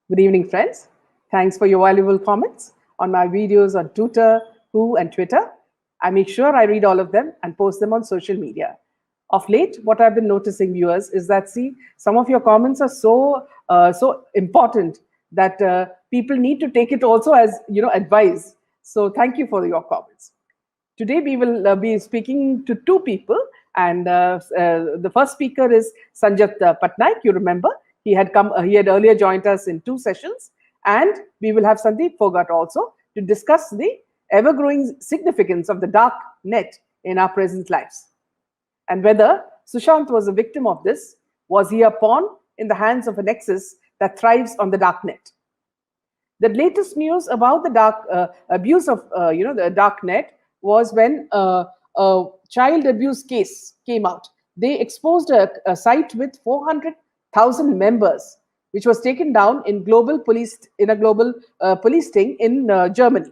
Good evening, friends. Thanks for your valuable comments on my videos on Twitter, Who, and Twitter. I make sure I read all of them and post them on social media. Of late, what I've been noticing, viewers, is that some of your comments are so important that people need to take it also as advice. So thank you for your comments. Today we will be speaking to two people, and the first speaker is Sanjat Patnaik. You remember he had earlier joined us in two sessions, and we will have Sandeep Phogat also to discuss the ever-growing significance of the dark net in our present lives, and whether Sushant was a victim of this. Was he a pawn in the hands of a nexus that thrives on the dark net? The latest news about the dark abuse of the dark net was when a child abuse case came out. They exposed a site with 400,000 members, which was taken down in a global police sting in Germany.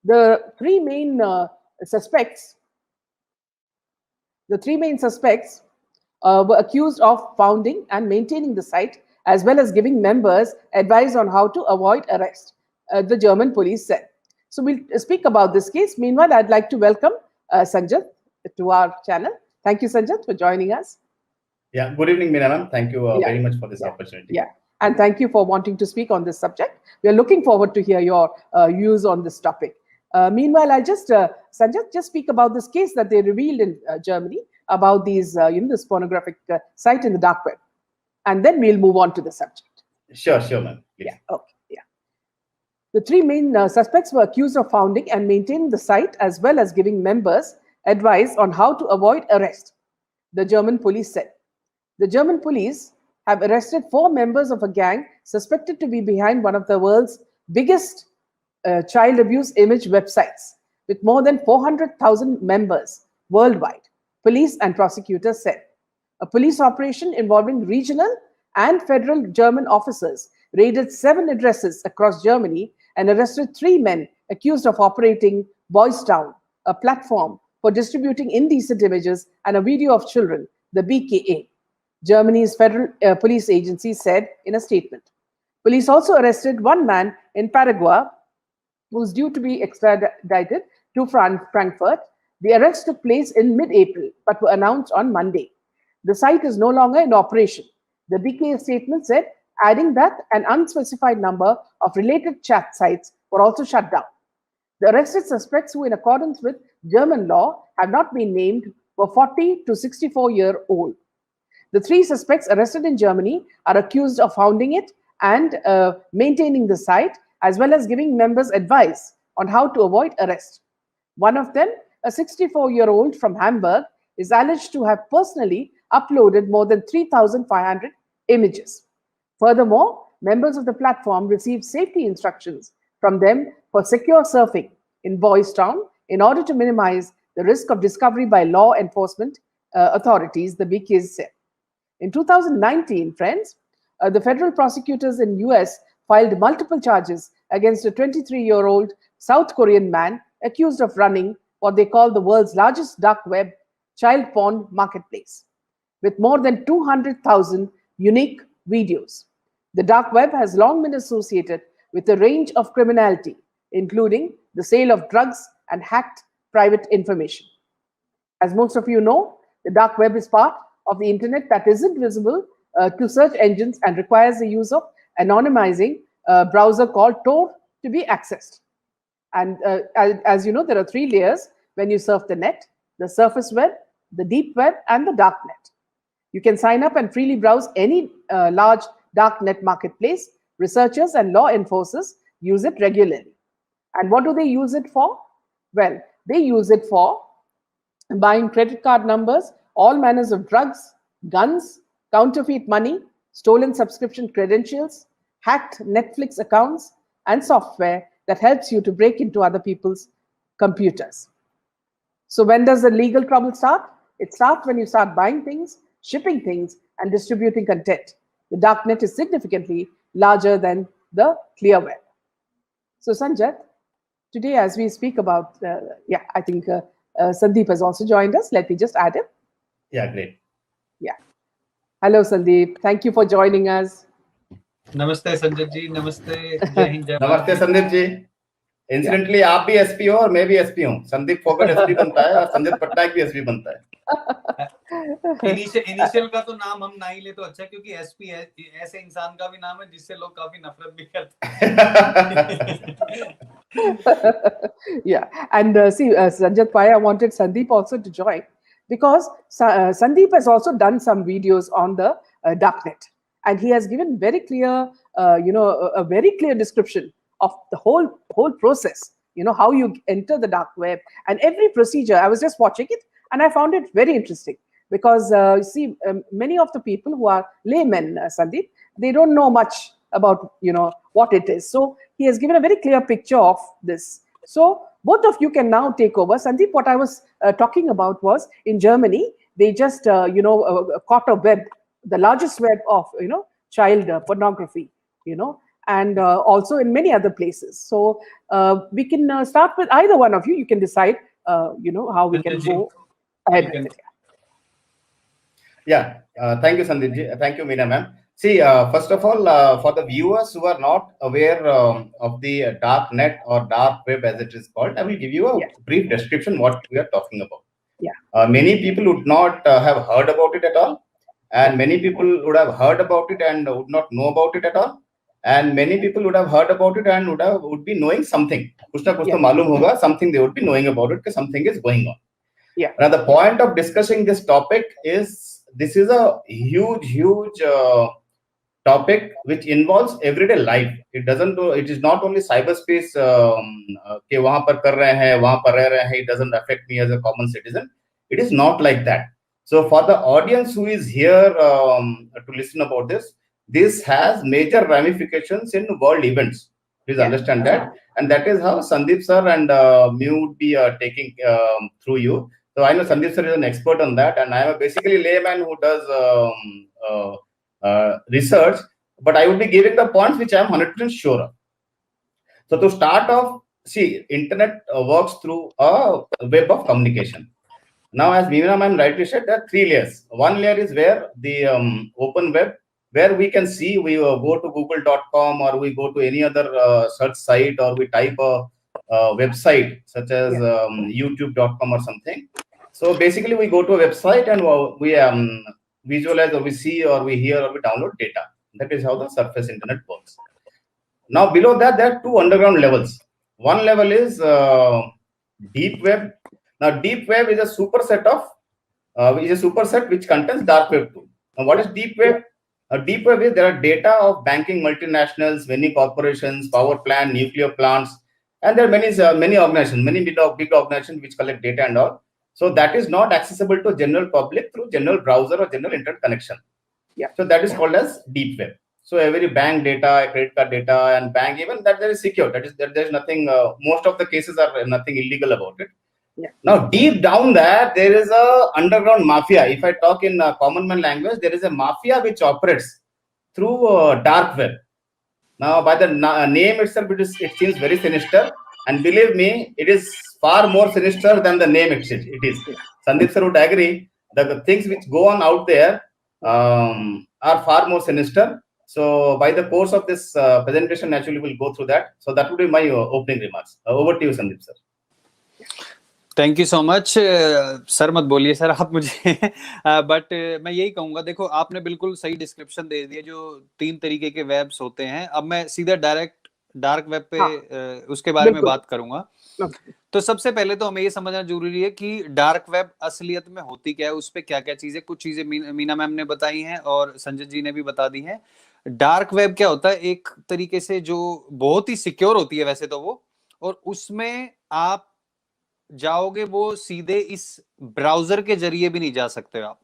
The three main suspects were accused of founding and maintaining the site, as well as giving members advice on how to avoid arrest, the German police said. So we'll speak about this case. Meanwhile, I'd like to welcome Sanjat to our channel. Thank you, Sanjat, for joining us. Yeah, good evening, Meena ma'am. Thank you very much for this opportunity. Yeah, and thank you for wanting to speak on this subject. We are looking forward to hear your views on this topic. Meanwhile, I'll just, Sanjat, just speak about this case that they revealed in Germany about these, this pornographic site in the dark web. And then we'll move on to the subject. Sure, ma'am. Yeah, okay, yeah. The three main suspects were accused of founding and maintaining the site, as well as giving members advice on how to avoid arrest, the German police said. The German police have arrested 4 members of a gang suspected to be behind one of the world's biggest child abuse image websites, with more than 400,000 members worldwide, police and prosecutors said. A police operation involving regional and federal German officers raided 7 addresses across Germany and arrested 3 men accused of operating Boys Town, a platform for distributing indecent images and a video of children, the BKA. Germany's federal police agency said in a statement. Police also arrested 1 man in Paraguay who is due to be extradited to Frankfurt. The arrest took place in mid-April, but were announced on Monday. The site is no longer in operation, the BKA statement said, adding that an unspecified number of related chat sites were also shut down. The arrested suspects, who in accordance with German law have not been named, were 40 to 64-year-old. The 3 suspects arrested in Germany are accused of founding it and maintaining the site, as well as giving members advice on how to avoid arrest. One of them, a 64-year-old from Hamburg, is alleged to have personally uploaded more than 3,500 images. Furthermore, members of the platform received safety instructions from them for secure surfing in Boys Town in order to minimize the risk of discovery by law enforcement authorities, the BKA said. In 2019, friends, the federal prosecutors in US filed multiple charges against a 23-year-old South Korean man accused of running what they call the world's largest dark web child porn marketplace, with more than 200,000 unique videos. The dark web has long been associated with a range of criminality, including the sale of drugs and hacked private information. As most of you know, the dark web is part of the internet that isn't visible to search engines and requires the use of anonymizing browser called Tor to be accessed. And as you know, there are 3 layers when you surf the net: the surface web, the deep web, and the dark net. You can sign up and freely browse any large dark net marketplace. Researchers and law enforcers use it regularly. And what do they use it for? Well, they use it for buying credit card numbers, all manners of drugs, guns, counterfeit money, stolen subscription credentials, hacked Netflix accounts, and software that helps you to break into other people's computers. So when does the legal trouble start? It starts when you start buying things, shipping things, and distributing content. The darknet is significantly larger than the clear web. So Sanjat, today as we speak about, I think Sandeep has also joined us. Let me just add him. Yeah, great. Yeah. Hello, Sandeep. Thank you for joining us. नमस्ते संजय जी, नमस्ते, जय हिंद जय नमस्ते Bharat. Sandeep ji. Incidentally आप भी SP हो और मैं भी एसपी हूँ। संदीप फोगट एसपी बनता है और संजय पटनायक भी एसपी बनता है। इनिशियल का तो नाम हम ना ही ले तो अच्छा, क्योंकि एसपी ऐसे इंसान का भी नाम है जिससे लोग काफी नफरत भी करते हैं। Yeah, and see, Sanjat Pai, I wanted Sandeep also to join because Sandeep has also done some videos on the darknet, and he has given very clear, a very clear description of the whole process. You know how you enter the dark web and every procedure. I was just watching it, and I found it very interesting because you see, many of the people who are laymen, Sandeep, they don't know much about what it is. So he has given a very clear picture of this. So both of you can now take over. Sandeep, what I was talking about was in Germany, they just, caught a web, the largest web of, child pornography, and also in many other places. So we can start with either one of you. You can decide, how we can go ahead with it. Yeah, thank you, Sandeep ji. Thank you, Meena ma'am. See, first of all, for the viewers who are not aware of the dark net or dark web as it is called, I will give you a brief description what we are talking about. Yeah. Many people would not have heard about it at all, and many people would have heard about it and would not know about it at all, and many people would have heard about it and would be knowing something. कुछ ना कुछ तो मालूम होगा, something they would be knowing about it, because something is going on. Yeah. Now, the point of discussing this topic is this is a huge topic which involves everyday life. It is not only cyberspace कि वहां पर कर रहे हैं, वहां पर रह रहे हैं. It doesn't affect me as a common citizen. It is not like that. So for the audience who is here to listen about this has major ramifications in world events. Please understand that. And that is how Sandeep sir and me would be taking through you. So I know Sandeep sir is an expert on that, and I am a basically layman who does research, but I would be giving the points which I am 100% sure of. So to start off, see, internet works through a web of communication. Now, as Meena ma'am rightly said, there are three layers. One layer is where the open web, where we can see, we go to google.com or we go to any other search site, or we type a website such as youtube.com or something. So basically we go to a website and we visualize, or we see, or we hear, or we download data. That is how the surface internet works. Now below that, there are two underground levels. One level is deep web. Now deep web is a superset which contains dark web too. Now what is deep web? Deep web is there are data of banking multinationals, many corporations, power plant, nuclear plants, and there are many organizations, many big organizations which collect data and all. So that is not accessible to general public through general browser or general internet connection. Yeah. So that is called as deep web. So every bank data, credit card data, and bank even that is secure. That is there is nothing. Most of the cases are nothing illegal about it. Yeah. Now deep down there is a underground mafia. If I talk in common man language, there is a mafia which operates through dark web. Now by the name itself, it seems very sinister, and believe me, it is far more sinister than the name it is. Sandeep sir would agree that the things which go on out there are far more sinister. So by the course of this presentation, naturally we'll go through that. So that would be my opening remarks. Over to you, Sandeep sir. Thank you so much sir, मत बोलिए sir आप मुझे but मैं यही कहूंगा, देखो आपने बिल्कुल सही डिस्क्रिप्शन दे दिया जो तीन तरीके के वेब्स होते हैं. अब मैं सीधा डायरेक्ट डार्क वेब पे उसके बारे में बात करूंगा. तो सबसे पहले तो हमें ये समझना जरूरी है कि डार्क वेब असलियत में होती क्या है, उस पे क्या क्या चीजें, कुछ चीजें मीना मैम ने बताई हैं और संजय जी ने भी बता दी हैं. डार्क वेब क्या होता है? एक तरीके से जो बहुत ही सिक्योर होती है वैसे तो वो, और उसमें आप जाओगे वो सीधे इस ब्राउजर के जरिए भी नहीं जा सकते आप.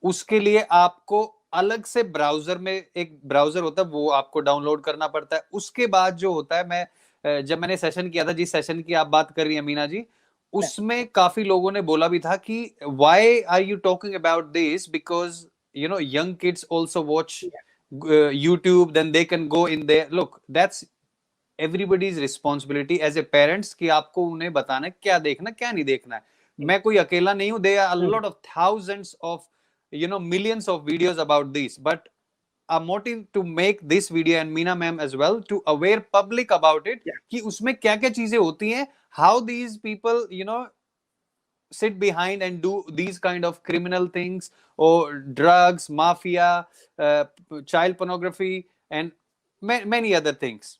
उसके लिए आपको अलग से ब्राउजर में एक ब्राउजर होता है, वो आपको डाउनलोड करना पड़ता है. उसके बाद जो होता है, जब मैंने सेशन किया था, जिस सेशन की आप बात कर रही हैं मीना जी, उसमें काफी लोगों ने बोला भी था कि why are you talking about this, because you know young kids also watch YouTube, then they can go in there. Look, that's everybody's responsibility as a parents कि आपको उन्हें बताना है क्या देखना क्या नहीं देखना है. मैं कोई अकेला नहीं हूं. There are a lot of thousands of millions of videos about this, but a motive to make this video and Meena ma'am as well to aware public about it कि उसमें क्या क्या चीजें होती हैं, how these people sit behind and do these kind of criminal things or drugs, mafia, child pornography and many other things.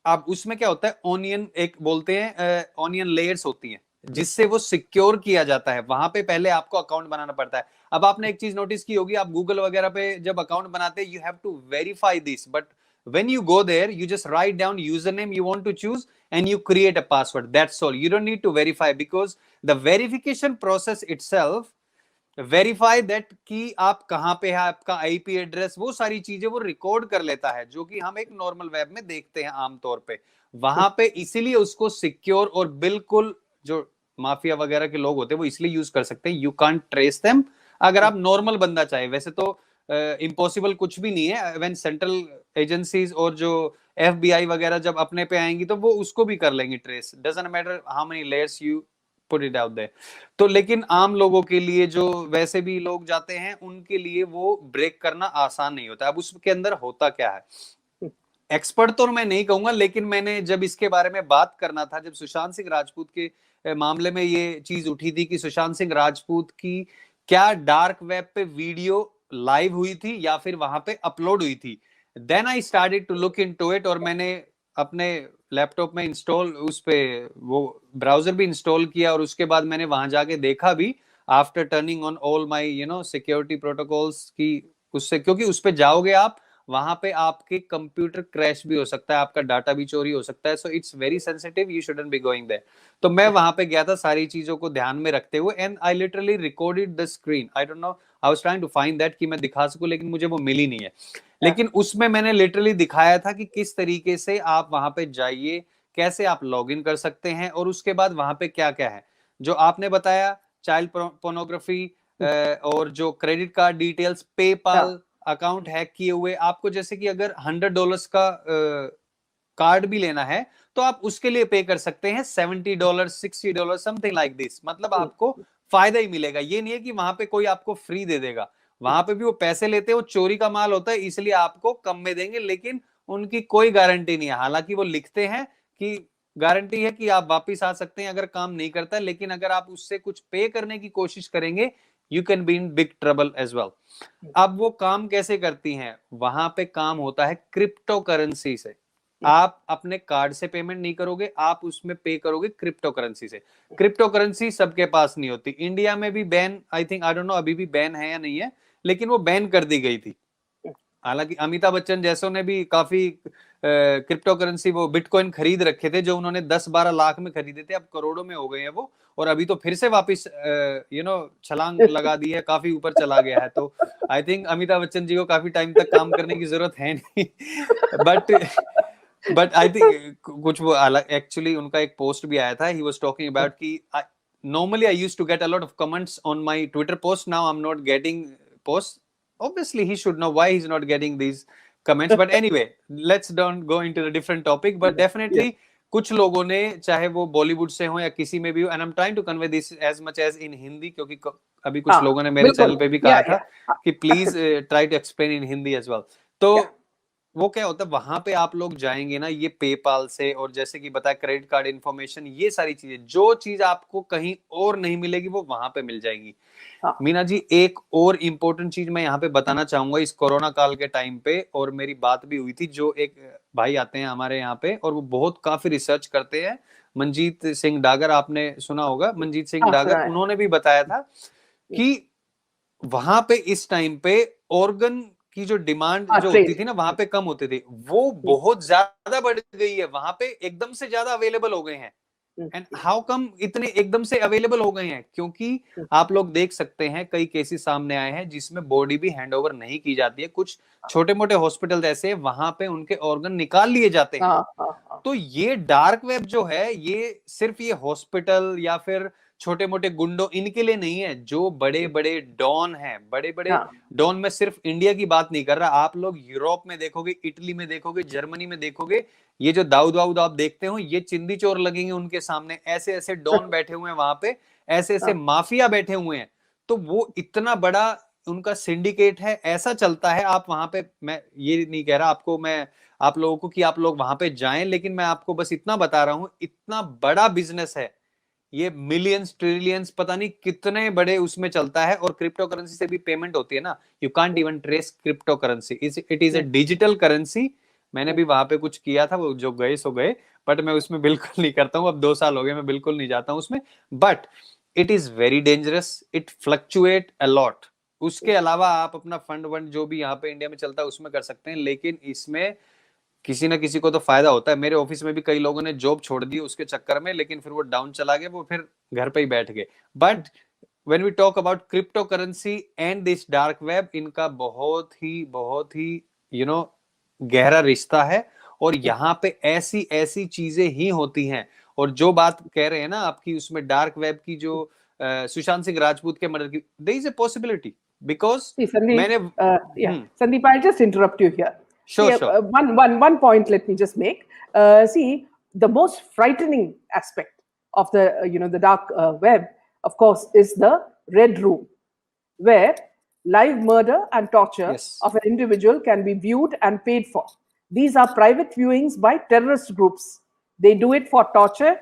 अब उसमें क्या होता है, ऑनियन एक बोलते हैं, ऑनियन लेयर्स होती हैं जिससे वो सिक्योर किया जाता है. वहां पे पहले आपको अकाउंट बनाना पड़ता है. अब आपने एक चीज नोटिस की होगी, आप गूगल वगैरह पे जब अकाउंट बनाते हैं, you have to verify this, but when you go there, you just write down username you want to choose and you create a password. That's all. You don't need to verify because the verification process itself verify that कि आप कहाँ पे है, आपका IP address, वो सारी चीजें वो रिकॉर्ड कर लेता है, जो कि हम एक नॉर्मल वेब में देखते हैं आमतौर पे. वहां पे इसीलिए उसको सिक्योर और बिल्कुल जो माफिया वगैरह के लोग होते हैं वो इसलिए यूज कर सकते हैं. You can't trace them. अगर आप नॉर्मल बंदा चाहे, वैसे तो इम्पॉसिबल कुछ भी नहीं है. व्हेन सेंट्रल एजेंसीज और जो FBI वगैरह जब अपने पे आएंगी तो वो उसको भी कर लेंगी trace. Doesn't matter how many layers you put it out there. तो लेकिन आम लोगों के लिए, जो वैसे भी लोग जाते हैं, उनके लिए वो ब्रेक करना आसान नहीं होता. अब उसके अंदर होता क्या है, एक्सपर्ट तो मैं नहीं कहूंगा, लेकिन मैंने जब इसके बारे में बात करना था, जब सुशांत सिंह राजपूत के मामले में ये चीज उठी थी कि सुशांत सिंह राजपूत की क्या डार्क वेब पे वीडियो लाइव हुई थी या फिर वहां पे अपलोड हुई थी, then I started to look into it. और मैंने अपने लैपटॉप में इंस्टॉल, उस पे वो ब्राउजर भी इंस्टॉल किया और उसके बाद मैंने वहां जाके देखा भी, after turning on all my security protocols की उससे, क्योंकि उस पे जाओगे आप, वहां पे आपके कंप्यूटर क्रैश भी हो सकता है, आपका डाटा भी चोरी हो सकता है. So it's very sensitive, you shouldn't be going there. तो मैं वहां पे गया था सारी चीजों को ध्यान में रखते हुए, and I literally recorded the screen. I don't know, I was trying to find that कि मैं दिखा सकूं, लेकिन मुझे वो मिली नहीं है. लेकिन उसमें मैंने लिटरली दिखाया था कि किस तरीके से आप वहां पे जाइए, कैसे आप लॉग इन कर सकते हैं, और उसके बाद वहां पे क्या क्या है जो आपने बताया, चाइल्ड पोर्नोग्राफी और जो credit card details, PayPal account hack किए हुए. आपको जैसे कि अगर $100 का कार्ड भी लेना है तो आप उसके लिए पे कर सकते हैं $70, $60, समथिंग लाइक दिस. मतलब आपको फायदा ही मिलेगा. ये नहीं है कि वहां पे कोई आपको फ्री दे देगा. वहां पे भी वो पैसे लेते हैं, वो चोरी का माल होता है, इसलिए आपको कम में देंगे, लेकिन उनकी कोई गारंटी नहीं है. हालांकि वो लिखते हैं कि गारंटी है कि आप वापिस आ सकते हैं अगर काम नहीं करता, लेकिन अगर आप उससे कुछ पे करने की कोशिश करेंगे, you can be in big trouble as well. अब वो काम कैसे करती हैं, वहां पे काम होता है क्रिप्टो करेंसी से. आप अपने कार्ड से पेमेंट नहीं करोगे, आप उसमें पे करोगे क्रिप्टो करेंसी से. क्रिप्टो करेंसी सबके पास नहीं होती. इंडिया में भी ban, I think, I don't no अभी भी बैन है या नहीं है, लेकिन वो बैन कर दी गई थी. हालांकि अमिताभ बच्चन जैसों ने भी काफी क्रिप्टो करेंसी, वो बिटकॉइन खरीद रखे थे, जो उन्होंने 10-12 लाख में खरीदे थे, अब करोड़ों में हो गए हैं वो. और अभी तो फिर से वापस छलांग लगा दी है, काफी ऊपर चला गया है. तो आई थिंक अमिताभ बच्चन जी को काफी टाइम तक काम करने की जरूरत है नहीं. बट आई थिंक कुछ वो एक्चुअली उनका एक पोस्ट भी आया था, ही वाज टॉकिंग अबाउट कि normally I used to get a lot of comments on my Twitter post. Now I'm not getting posts. Obviously he should know why he's not getting these comments, but anyway, let's don't go into a different topic. But definitely कुछ लोगों ने, चाहे वो बॉलीवुड से हो या किसी में भी हो, and I'm trying to convey this as much as in Hindi, क्योंकि अभी कुछ लोगों ने मेरे चैनल पे भी कहा था कि please try to explain in Hindi as well. तो वो क्या होता है, वहां पे आप लोग जाएंगे ना, ये पेपाल से, और जैसे कि बताया क्रेडिट कार्ड इन्फॉर्मेशन, ये सारी चीजें, जो चीज आपको कहीं और नहीं मिलेगी वो वहां पे मिल जाएगी. मीना जी, एक और इम्पोर्टेंट चीज मैं यहाँ पे बताना चाहूंगा इस कोरोना काल के टाइम पे, और मेरी बात भी हुई थी, जो एक भाई आते हैं हमारे यहाँ पे और वो बहुत काफी रिसर्च करते हैं, मंजीत सिंह डागर, आपने सुना होगा मंजीत सिंह डागर. उन्होंने भी बताया था कि वहां पे इस टाइम पे ऑर्गन की जो डिमांड जो होती थी ना, वहां पे कम होती थी, वो बहुत ज्यादा बढ़ गई है. वहां पे एकदम से ज्यादा अवेलेबल हो गए हैं. एंड हाउ कम इतने एकदम से अवेलेबल हो गए हैं, क्योंकि आप लोग देख सकते हैं कई केसेस सामने आए हैं जिसमें बॉडी भी हैंडओवर नहीं की जाती है. कुछ छोटे मोटे हॉस्पिटल ऐसे, वहां पे उनके ऑर्गन निकाल लिए जाते हैं. तो ये डार्क वेब जो है, ये सिर्फ ये हॉस्पिटल या फिर छोटे मोटे गुंडों, इनके लिए नहीं है. जो बड़े बड़े डॉन हैं, बड़े बड़े डॉन में सिर्फ इंडिया की बात नहीं कर रहा, आप लोग यूरोप में देखोगे, इटली में देखोगे, जर्मनी में देखोगे, ये जो दाऊद वाऊद आप देखते हो, ये चिंदी चोर लगेंगे उनके सामने. ऐसे ऐसे डॉन बैठे हुए हैं वहां पे, ऐसे ऐसे माफिया बैठे हुए हैं. तो वो इतना बड़ा उनका सिंडिकेट है, ऐसा चलता है। आप वहां पे, मैं ये नहीं कह रहा आपको, मैं आप लोगों को कि आप लोग वहां पे जाएं, लेकिन मैं आपको बस इतना बता रहा हूं, इतना बड़ा बिजनेस है ये, मिलियंस ट्रिलियंस पता नहीं कितने बड़े उसमें चलता है। और क्रिप्टो करेंसी से भी पेमेंट होती है ना, you can't even trace crypto currency, it is a digital currency. मैंने भी वहां पे कुछ किया था, वो जो गए सो गए, बट मैं उसमें बिल्कुल नहीं करता हूँ। अब 2 साल हो गए, मैं बिल्कुल नहीं जाता हूँ उसमें। But it is very dangerous, it fluctuate a lot. उसके अलावा आप अपना फंड वंड जो भी यहाँ पे इंडिया में चलता है उसमें कर सकते हैं, लेकिन इसमें किसी ना किसी को तो फायदा होता है। मेरे ऑफिस में भी कई लोगों ने जॉब छोड़ दी उसके चक्कर में, लेकिन फिर वो डाउन चला गया, वो फिर घर पे ही बैठ गए। But when we talk about crypto currency and this dark web, इनका बहुत ही यू नो गहरा रिश्ता है। और यहाँ पे ऐसी ऐसी चीजें ही होती हैं। और जो बात कह रहे हैं ना आपकी, उसमें डार्क वेब की, जो सुशांत सिंह राजपूत के मर्डर की, there is a possibility, because See, Sandeep, मैंने Sandeep, I'll just interrupt you here. Sure, See, sure. one point let me just make. See, the most frightening aspect of the, the dark web, of course, is the red room, where live murder and torture Yes. of an individual can be viewed and paid for. These are private viewings by terrorist groups. They do it for torture,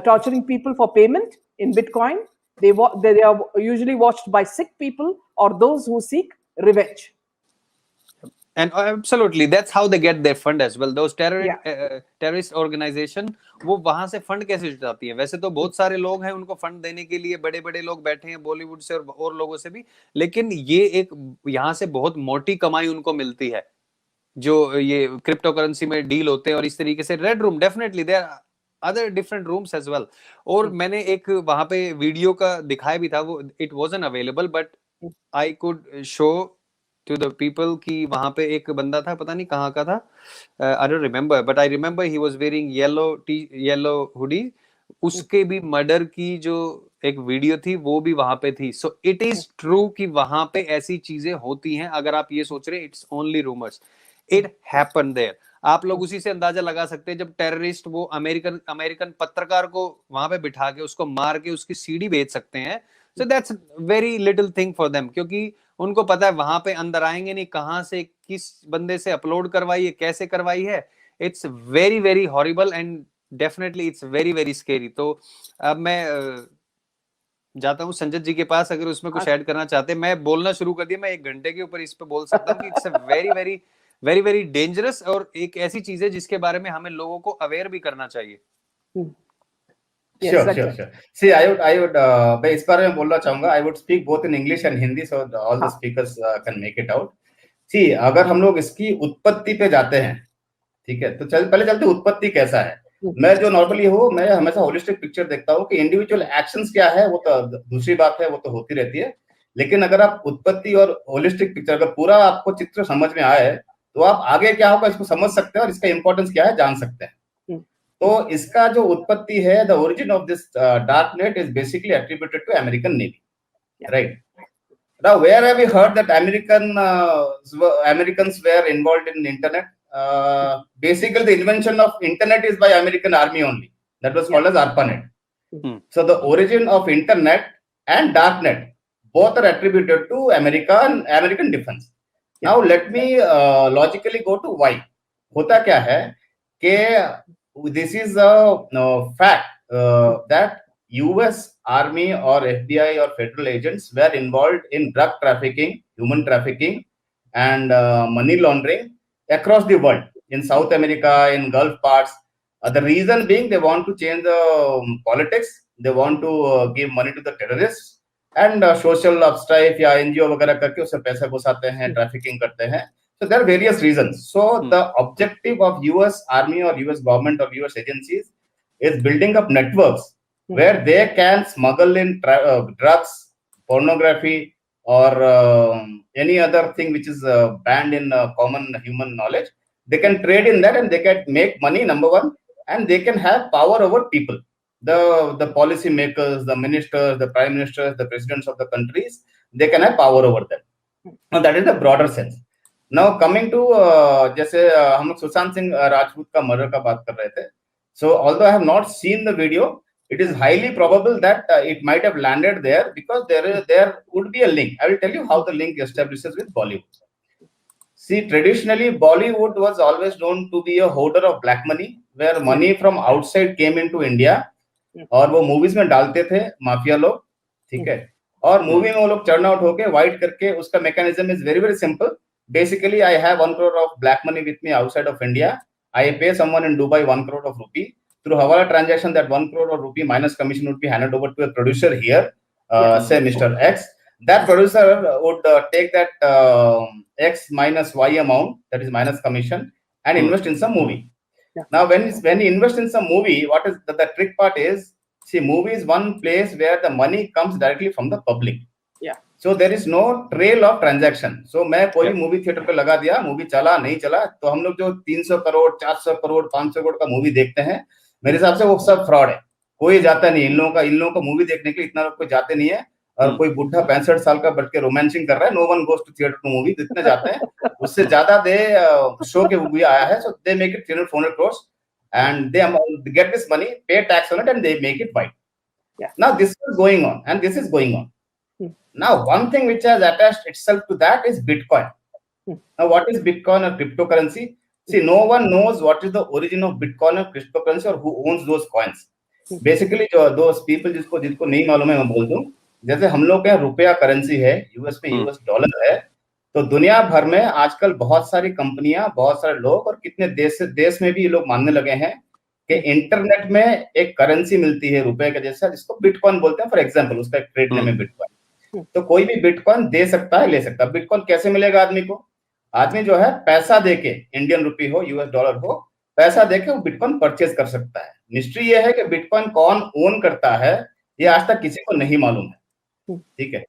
torturing people for payment in Bitcoin. They are usually watched by sick people or those who seek revenge. And absolutely, that's how they get their fund as well. Those terrorist organization, वो वहां से fund कैसे जुटाती है? वैसे तो बहुत सारे लोग हैं उनको फंड देने के लिए, बड़े बड़े लोग बैठे हैं बॉलीवुड से और लोगों से भी, लेकिन ये एक यहाँ से बहुत मोटी कमाई उनको मिलती है, जो ये क्रिप्टो करेंसी में डील होते हैं। और इस तरीके से red room, definitely there are other different rooms as well. और मैंने एक वहां पे वीडियो का दिखाया भी था, वो it wasn't available, but I could show to the people कि वहां पे एक बंदा था, पता नहीं कहाँ का था, I don't remember, but I remember he was wearing yellow hoodie. उसके भी मर्डर की जो एक वीडियो थी वो भी वहां पे थी। सो इट इज ट्रू कि वहां पे ऐसी चीजें होती हैं। अगर आप ये सोच रहे हैं it's only rumours, it happened there. आप लोग उसी से अंदाजा लगा सकते हैं, जब टेररिस्ट वो अमेरिकन पत्रकार को वहां पे बिठा के उसको मार के उसकी सीडी बेच सकते हैं। So that's very little thing for them, क्योंकि उनको पता है वहां पे अंदर आएंगे नहीं, कहां से किस बंदे से अपलोड करवाई है, कैसे करवाई है। It's very very horrible and definitely it's very very scary. तो अब मैं जाता हूँ संजय जी के पास, अगर उसमें कुछ ऐड करना चाहते हैं। मैं बोलना शुरू कर दिया, मैं 1 घंटे के ऊपर इस पे बोल सकता हूँ कि it's a very very very very dangerous, और एक ऐसी चीज है जिसके बारे में हमें लोगों को अवेयर भी करना चाहिए। Yes, Sure, that's sure, right. sure. See, I would मैं इस बारे में बोलना चाहूंगा. I would speak both in English and Hindi, so all the speakers can make it out. See, अगर हम लोग इसकी उत्पत्ति पे जाते हैं, ठीक है, तो पहले चलते उत्पत्ति कैसा है. मैं जो नॉर्मली हूँ, मैं हमेशा होलिस्टिक पिक्चर देखता हूँ कि इंडिविजुअल एक्शंस क्या है, वो तो दूसरी बात है, वो तो होती रहती है. लेकिन अगर आप उत्पत्ति और होलिस्टिक पिक्चर, अगर पूरा आपको चित्र समझ में आए, तो आप आगे क्या होगा इसको समझ सकते हैं और इसका इंपॉर्टेंस क्या है जान सकते हैं. तो इसका जो उत्पत्ति है, the origin of this dark net is basically attributed to American navy, right. Now, where have you heard that Americans were involved in internet? Basically, the invention of internet is by American Army only. That was called as ARPANET. So the origin of internet and darknet both are attributed to American defense. Now, let me logically go to why. होता क्या है कि this is a fact that US Army or FBI or federal agents were involved in drug trafficking, human trafficking, and money laundering across the world, in South America, in Gulf parts. The reason being they want to change the politics, they want to give money to the terrorists, and social upstrife या NGO वगैरह करके उससे पैसा घुसाते हैं, trafficking करते हैं. So there are various reasons. So the objective of US Army or US government or US agencies is building up networks where they can smuggle in drugs, pornography, or any other thing which is banned in common human knowledge. They can trade in that and they can make money, number one, and they can have power over people. The policy makers, the ministers, the prime ministers, the presidents of the countries, they can have power over them. Now that is the broader sense. Now coming to जैसे हम लोग सुशांत सिंह राजपूत का murder का बात कर रहे थे. So although I have not seen the video, it is highly probable that it might have landed there because there would be a link. I will tell you how the link establishes with Bollywood. See, traditionally, Bollywood was always known to be a hoarder of black money, where money from outside came into India, और वो movies में डालते थे mafia लोग, ठीक है, और movie में वो लोग टर्न आउट होके वाइट करके, उसका mechanism is very very simple. Basically, I have 1 crore of black money with me outside of India. I pay someone in Dubai 1 crore of rupee. Through Hawala transaction, that 1 crore of rupee minus commission would be handed over to a producer here, say Mr. X. That producer would take that X minus Y amount, that is minus commission, and invest in some movie. Now, when he invests in some movie, what is the trick part is, see, movie is one place where the money comes directly from the public. So there is no trail of transaction. So मैं कोई movie theatre पे लगा दिया, movie चला नहीं चला, तो हम लोग जो 300 करोड़ 400 करोड़ 500 करोड़ का मूवी देखते हैं, मेरे हिसाब से वो सब फ्रॉड है. कोई जाता नहीं, इन लोगों का मूवी देखने के लिए इतना लोग कोई जाते नहीं है. और कोई बुढ़ा 65 साल का बैठ के रोमांसिंग कर रहा है, no one goes to theatre to movie, जितने जाते हैं उससे ज्यादा दे शो के मूवी आया है. So they make it 300-400 crores and they get this money, pay tax on it, and they make it white. Now this is going on, and this is going on. Now, one thing which has attached itself to that is Bitcoin. Now, what is Bitcoin or cryptocurrency? See, no one knows what is the origin of Bitcoin or cryptocurrency or who owns those coins. Basically, those people जिसको नहीं मालूम है, मैं बोल दूं, जैसे हम लोग के यहाँ रुपया करेंसी है, यूएस में यूएस डॉलर है, तो दुनिया भर में आजकल बहुत सारी कंपनियां, बहुत सारे लोग, और कितने देश में भी ये लोग मानने लगे हैं कि इंटरनेट में एक करेंसी मिलती है रुपए के जैसा, जिसको बिटकॉइन बोलते हैं. फॉर एग्जांपल, उसका एक ट्रेड नेम है बिटकॉइन. तो कोई भी बिटकॉइन दे सकता है, ले सकता है. बिटकॉइन कैसे मिलेगा आदमी को? आदमी जो है पैसा देके, इंडियन रुपी हो, यूएस डॉलर हो, पैसा देके वो बिटकॉइन परचेज कर सकता है. मिस्ट्री ये है कि बिटकॉइन कौन ओन करता है, ये आज तक किसी को नहीं मालूम है. ठीक है,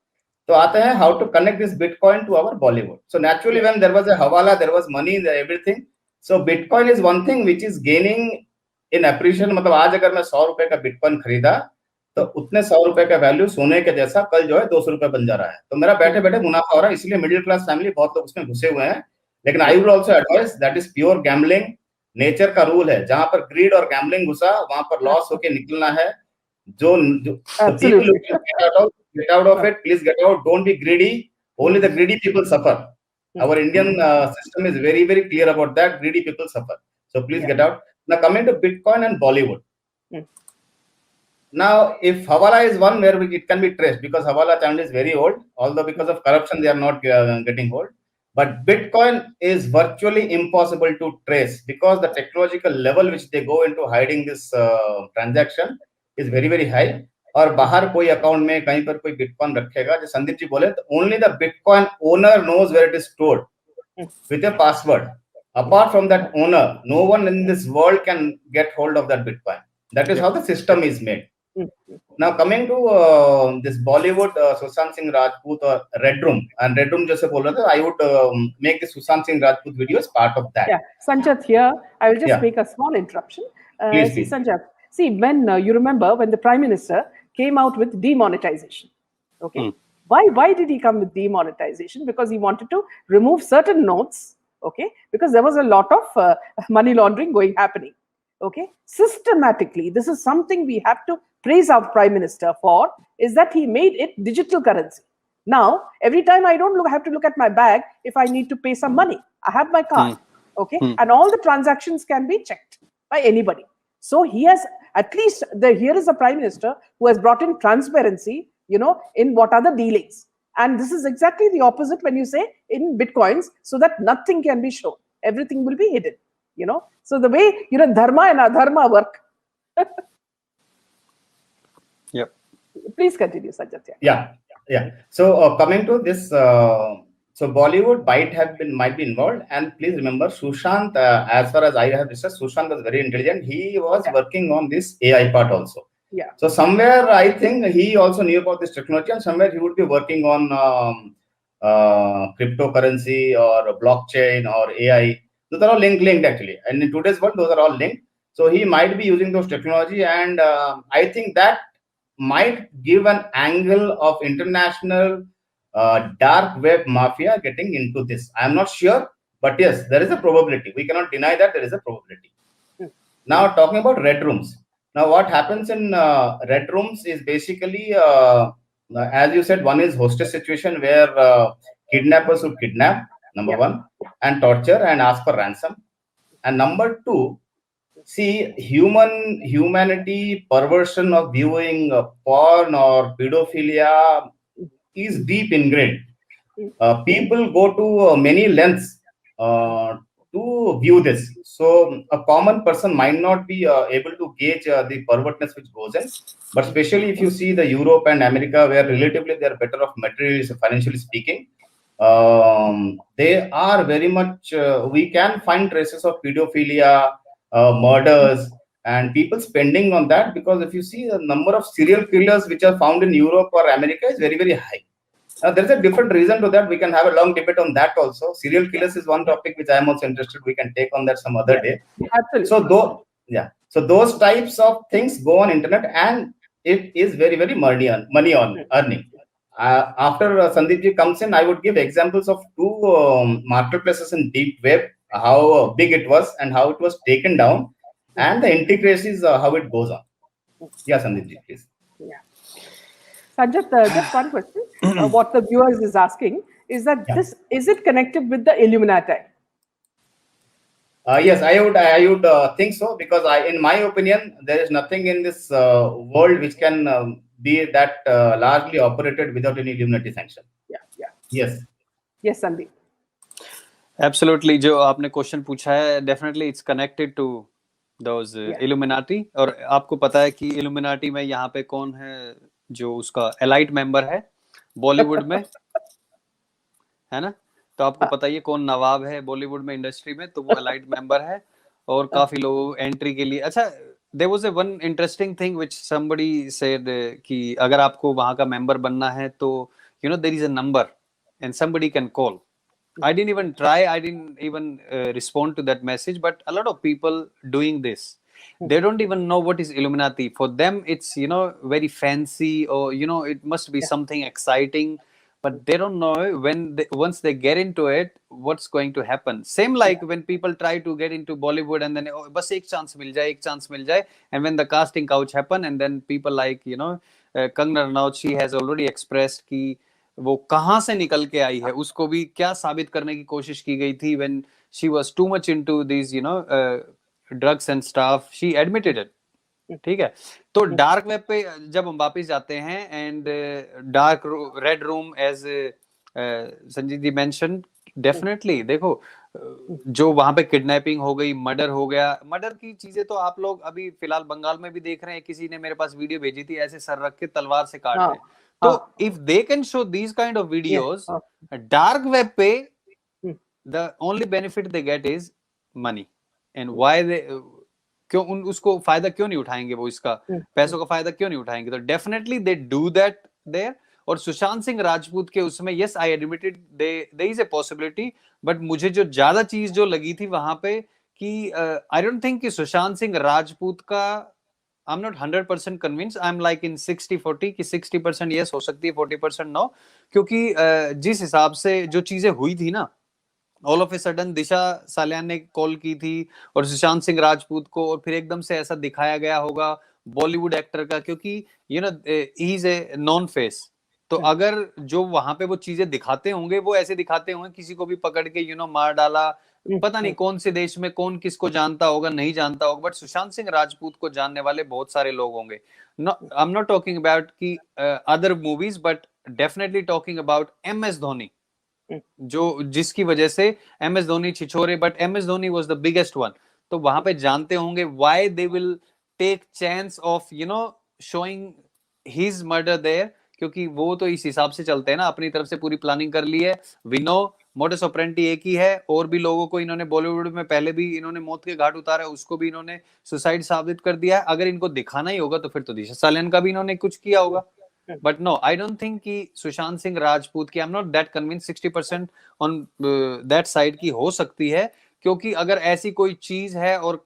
तो आते हैं how to connect this bitcoin to our Bollywood. So naturally when there was a hawala, there was money in everything. So bitcoin is one thing which is gaining in appreciation. मतलब आज अगर मैं 100 रुपए का बिटकॉइन खरीदा, तो उतने 100 रुपए का वैल्यू सोने के जैसा कल जो है 200 रुपए बन जा रहा है. तो मेरा बैठे बैठे मुनाफा हो रहा है. इसलिए मिडिल क्लास फैमिली बहुत लोग उसमें घुसे हुए हैं. लेकिन I would also advice, that is pure gambling. Nature का रूल है, जहां पर ग्रीड और गैम्बलिंग घुसा, वहां पर लॉस होके निकलना है. जो get out of it, please get out. Don't be greedy. Only the greedy people suffer. Our Indian system is very very clear about that. Greedy people suffer. So please get out. Now coming to Bitcoin and Bollywood. Now, if Hawala is one where it can be traced, because Hawala channel is very old, although because of corruption they are not getting old. But Bitcoin is virtually impossible to trace because the technological level which they go into hiding this transaction is very very high. और बाहर कोई account में कहीं पर कोई bitcoin रखेगा, जो संदीप जी बोले, तो only the bitcoin owner knows where it is stored with a password. Apart from that owner, no one in this world can get hold of that Bitcoin. That is how the system is made. Now coming to this Bollywood, Sushant Singh Rajput or Red Room, and Red Room जैसे बोल रहे थे, I would make the Sushant Singh Rajput video as part of that. Yeah, Sanjat here. I will just make a small interruption. Please. Sanjat, see, when you remember when the Prime Minister came out with demonetization, okay, why did he come with demonetization? Because he wanted to remove certain notes, okay, because there was a lot of money laundering happening. Okay, systematically, this is something we have to praise our Prime Minister for, is that he made it digital currency. Now, every time I don't have to look at my bag if I need to pay some money. I have my card, okay, and all the transactions can be checked by anybody. So he has, at least here is a Prime Minister who has brought in transparency, in what are the dealings. And this is exactly the opposite when you say in Bitcoins, so that nothing can be shown. Everything will be hidden. So the way, dharma and adharma work. Yep. Please continue, Sanjat. Yeah. So coming to this, so Bollywood might be involved, and please remember, Sushant, as far as I have researched, Sushant was very intelligent. He was working on this AI part also. Yeah. So somewhere I think he also knew about this technology, and somewhere he would be working on cryptocurrency or blockchain or AI. Those are all linked actually, and in today's world, those are all linked. So he might be using those technology, and I think that might give an angle of international dark web mafia getting into this. I am not sure, but yes, there is a probability. We cannot deny that there is a probability. Now talking about red rooms. Now, what happens in red rooms is basically, as you said, one is hostage situation where kidnappers would kidnap, number Yeah. one, and torture and ask for ransom. And number two, see, humanity perversion of viewing porn or pedophilia is deep ingrained. People go to many lengths to view this. So a common person might not be able to gauge the pervertness which goes in. But especially if you see the Europe and America, where relatively they are better off materially, financially speaking, they are very much, we can find traces of pedophilia, murders, and people spending on that, because if you see the number of serial killers which are found in Europe or America is very, very high. There is a different reason to that. We can have a long debate on that also. Serial killers is one topic which I am also interested. We can take on that some other day. Absolutely. So those types of things go on internet, and it is very, very money on earning. After Sandeep ji comes in, I would give examples of two marketplaces in deep web, how big it was and how it was taken down, and the intricacies how it goes on. Yeah, Sandeep ji, please. Yeah. Sanjat, just one question. What the viewers is asking is that is it connected with the Illuminati? Yes, I would think so, because in my opinion, there is nothing in this world which can be that largely operated without any Illuminati sanction. Yeah. Yes. Yes, Sandeep. Absolutely, जो आपने question पूछा है, definitely it's connected to those illuminati. और आपको पता है कि illuminati में यहाँ पे कौन है जो उसका एलाइट मेंबर है बॉलीवुड में, है ना? तो आपको पता ही है कौन नवाब है बॉलीवुड में इंडस्ट्री में, तो वो एलाइट मेंबर है. और काफी लोग एंट्री के लिए, अच्छा, there was a one interesting thing which somebody said कि अगर आपको वहां का मेंबर बनना है तो you know there is a number and somebody can call. I didn't even try. I didn't even respond to that message. But a lot of people doing this, they don't even know what is Illuminati. For them, it's very fancy, or it must be something exciting. But they don't know once they get into it, what's going to happen. Same like when people try to get into Bollywood and then bas ek chance mil jaye, and when the casting couch happen, and then people like Kangana Ranaut, she has already expressed कि वो कहाँ से निकल के आई है, उसको भी क्या साबित करने की कोशिश की गई थी. when she was too much into these drugs and stuff, she admitted it. ठीक है, तो डार्क वेब पे जब हम वापस जाते हैं, and dark red room as Sanjeev ji mention, definitely देखो जो वहां पे किडनैपिंग हो गई, मर्डर हो गया. मर्डर की चीजें तो आप लोग अभी फिलहाल बंगाल में भी देख रहे हैं. किसी ने मेरे पास वीडियो भेजी थी, ऐसे सर रख के तलवार से काट रहे हैं. तो if they can show these kind of videos dark web पे, the only benefit they get is money. And why they, क्यों उसको फायदा क्यों नहीं उठाएंगे, वो इसका पैसों का फायदा क्यों नहीं उठाएंगे? तो definitely they do that there. और सुशांत सिंह राजपूत के उसमें, yes I admitted there is a possibility, but मुझे जो ज्यादा चीज जो लगी थी वहां पे कि आई डोंट थिंक कि सुशांत सिंह राजपूत का, आई am not 100% convince, I am like in 60-40 कि 60% यस हो सकती है, 40% नो. क्योंकि जिस हिसाब से जो चीजें हुई थी ना, ऑल ऑफ ए सडन दिशा सालियान ने कॉल की थी और सुशांत सिंह राजपूत को, और फिर एकदम से ऐसा दिखाया गया होगा बॉलीवुड एक्टर का, क्योंकि he is a non face. तो अगर जो वहां पे वो चीजें दिखाते होंगे, वो ऐसे दिखाते होंगे किसी को भी पकड़ के मार डाला, पता नहीं कौन से देश में कौन किसको जानता होगा, नहीं जानता होगा, बट सुशांत सिंह राजपूत को जानने वाले बहुत सारे लोग होंगे. I am not talking about की other movies, but definitely talking about MS Dhoni, जो जिसकी वजह से MS Dhoni Chhichhore, but MS Dhoni was the biggest one. तो वहां पे जानते होंगे why they will take chance of showing his murder there, क्योंकि वो तो इस हिसाब से चलते हैं ना, अपनी तरफ से पूरी प्लानिंग कर ली है. वी नो मोडस ऑपरेंडी एक ही है, और भी लोगों को इन्होंने बॉलीवुड में पहले भी इन्होंने मौत के घाट उतारा है, उसको भी इन्होंने सुसाइड साबित कर दिया है. अगर इनको दिखाना ही होगा तो फिर तो दिशा सालियान का भी इन्होंने कुछ किया होगा. But no, I don't think कि सुशांत सिंह राजपूत की, I'm not that convinced 60% on that side की हो सकती है, क्योंकि अगर ऐसी कोई चीज है और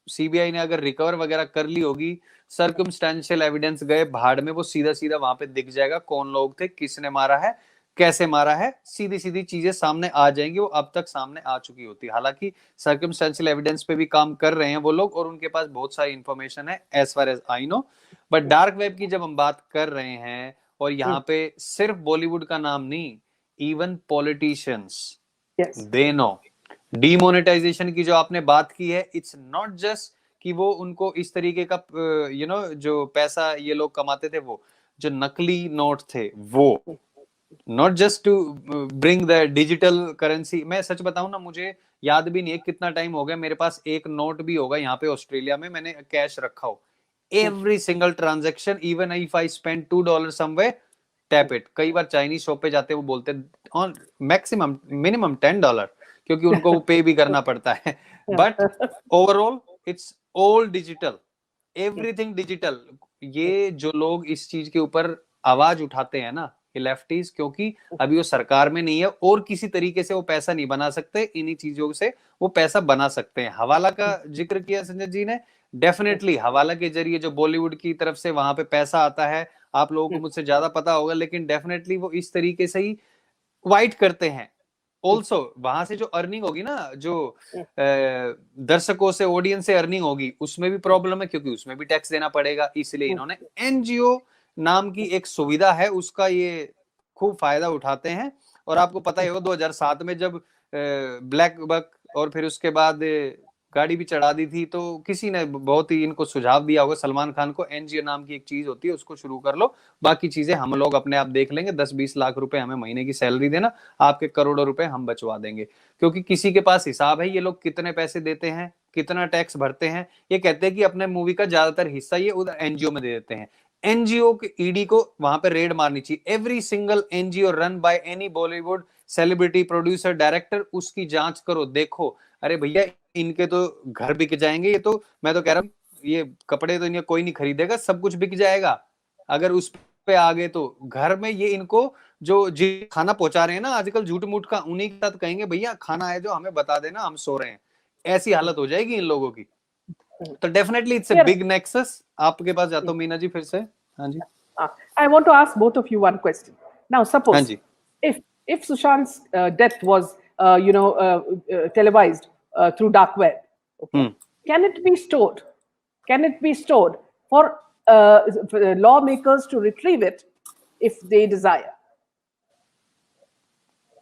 CBI ने अगर रिकवर वगैरह कर ली होगी, सर्कमस्टेंशियल एविडेंस गए भाड़ में, वो सीधा सीधा वहां पे दिख जाएगा कौन लोग थे, किसने मारा है. कैसे मारा है, सीधी सीधी चीजें सामने आ जाएंगी, वो अब तक सामने आ चुकी होती है। हालांकि सर्कमस्टेंशियल एविडेंस पे भी काम कर रहे हैं वो लोग और उनके पास बहुत सारी इंफॉर्मेशन है as far as I know. But dark web की जब हम बात कर रहे हैं, और यहाँ पे सिर्फ बॉलीवुड का नाम नहीं, even politicians Yes. They know. Demonetisation की जो आपने बात की है, इट्स नॉट जस्ट कि वो उनको इस तरीके का जो पैसा ये लोग कमाते थे, वो जो नकली नोट थे वो, not just to bring the digital currency. मैं सच बताऊं ना, मुझे याद भी नहीं है कितना टाइम हो गया, मेरे पास एक नोट भी होगा यहाँ पे ऑस्ट्रेलिया में मैंने कैश रखा हो। Every single transaction, even if I spend $2 somewhere, tap it. कई बार चाइनीज शॉप पे जाते हैं, वो बोलते हैं ऑन मैक्सिमम मिनिमम $10, क्योंकि उनको वो पे भी करना पड़ता है। But overall it's all digital, everything digital. ये जो लोग इस चीज के ऊपर आवाज उठाते हैं ना, ये लेफ्टीज, क्योंकि अभी वो सरकार में नहीं है और किसी तरीके से वो पैसा नहीं बना सकते, इन्हीं चीजों से वो पैसा बना सकते हैं। हवाला का जिक्र किया संजय जी ने, डेफिनेटली हवाला के जरिए जो बॉलीवुड की तरफ से वहां पे पैसा आता है, आप लोगों को मुझसे ज्यादा पता होगा, लेकिन डेफिनेटली वो इस तरीके से ही वाइट करते हैं। ऑल्सो वहां से जो अर्निंग होगी ना, जो दर्शकों से, ऑडियंस से अर्निंग होगी, उसमें भी प्रॉब्लम है, क्योंकि उसमें भी टैक्स देना पड़ेगा। इसलिए इन्होंने एनजीओ नाम की एक सुविधा है, उसका ये खूब फायदा उठाते हैं। और आपको पता ही होगा 2007 में जब ब्लैक बक और फिर उसके बाद गाड़ी भी चढ़ा दी थी, तो किसी ने बहुत ही इनको सुझाव दिया होगा सलमान खान को, एनजीओ नाम की एक चीज होती है, उसको शुरू कर लो, बाकी चीजें हम लोग अपने आप देख लेंगे, 10-20 लाख रुपए हमें महीने की सैलरी देना, आपके करोड़ों रुपए हम बचवा देंगे। क्योंकि किसी के पास हिसाब है ये लोग कितने पैसे देते हैं, कितना टैक्स भरते हैं। ये कहते हैं कि अपने मूवी का ज्यादातर हिस्सा ये उधर एनजीओ में दे देते हैं। एनजीओ के ईडी को वहां पे रेड मारनी चाहिए। Every single NGO run by any Bollywood celebrity, producer, director, उसकी जांच करो, देखो। अरे भैया, इनके तो घर बिक जाएंगे। ये तो मैं तो कह रहा हूँ, ये कपड़े तो इन्हें कोई नहीं खरीदेगा, सब कुछ बिक जाएगा अगर उस पे आ गए तो। घर में ये इनको जो जी खाना पहुंचा रहे हैं ना आजकल झूठ मूठ का, उन्हीं के साथ कहेंगे भैया खाना है जो हमें बता देना, हम सो रहे हैं। ऐसी हालत हो जाएगी इन लोगों की। तो definitely it's a big nexus. आपके पास जाता हूँ मीना जी फिर से। हाँ जी, I want to ask both of you one question. Now, हाँ suppose जी, if Sushant's death was televised through dark web, okay, can it be stored? Can it be stored for lawmakers to retrieve it if they desire?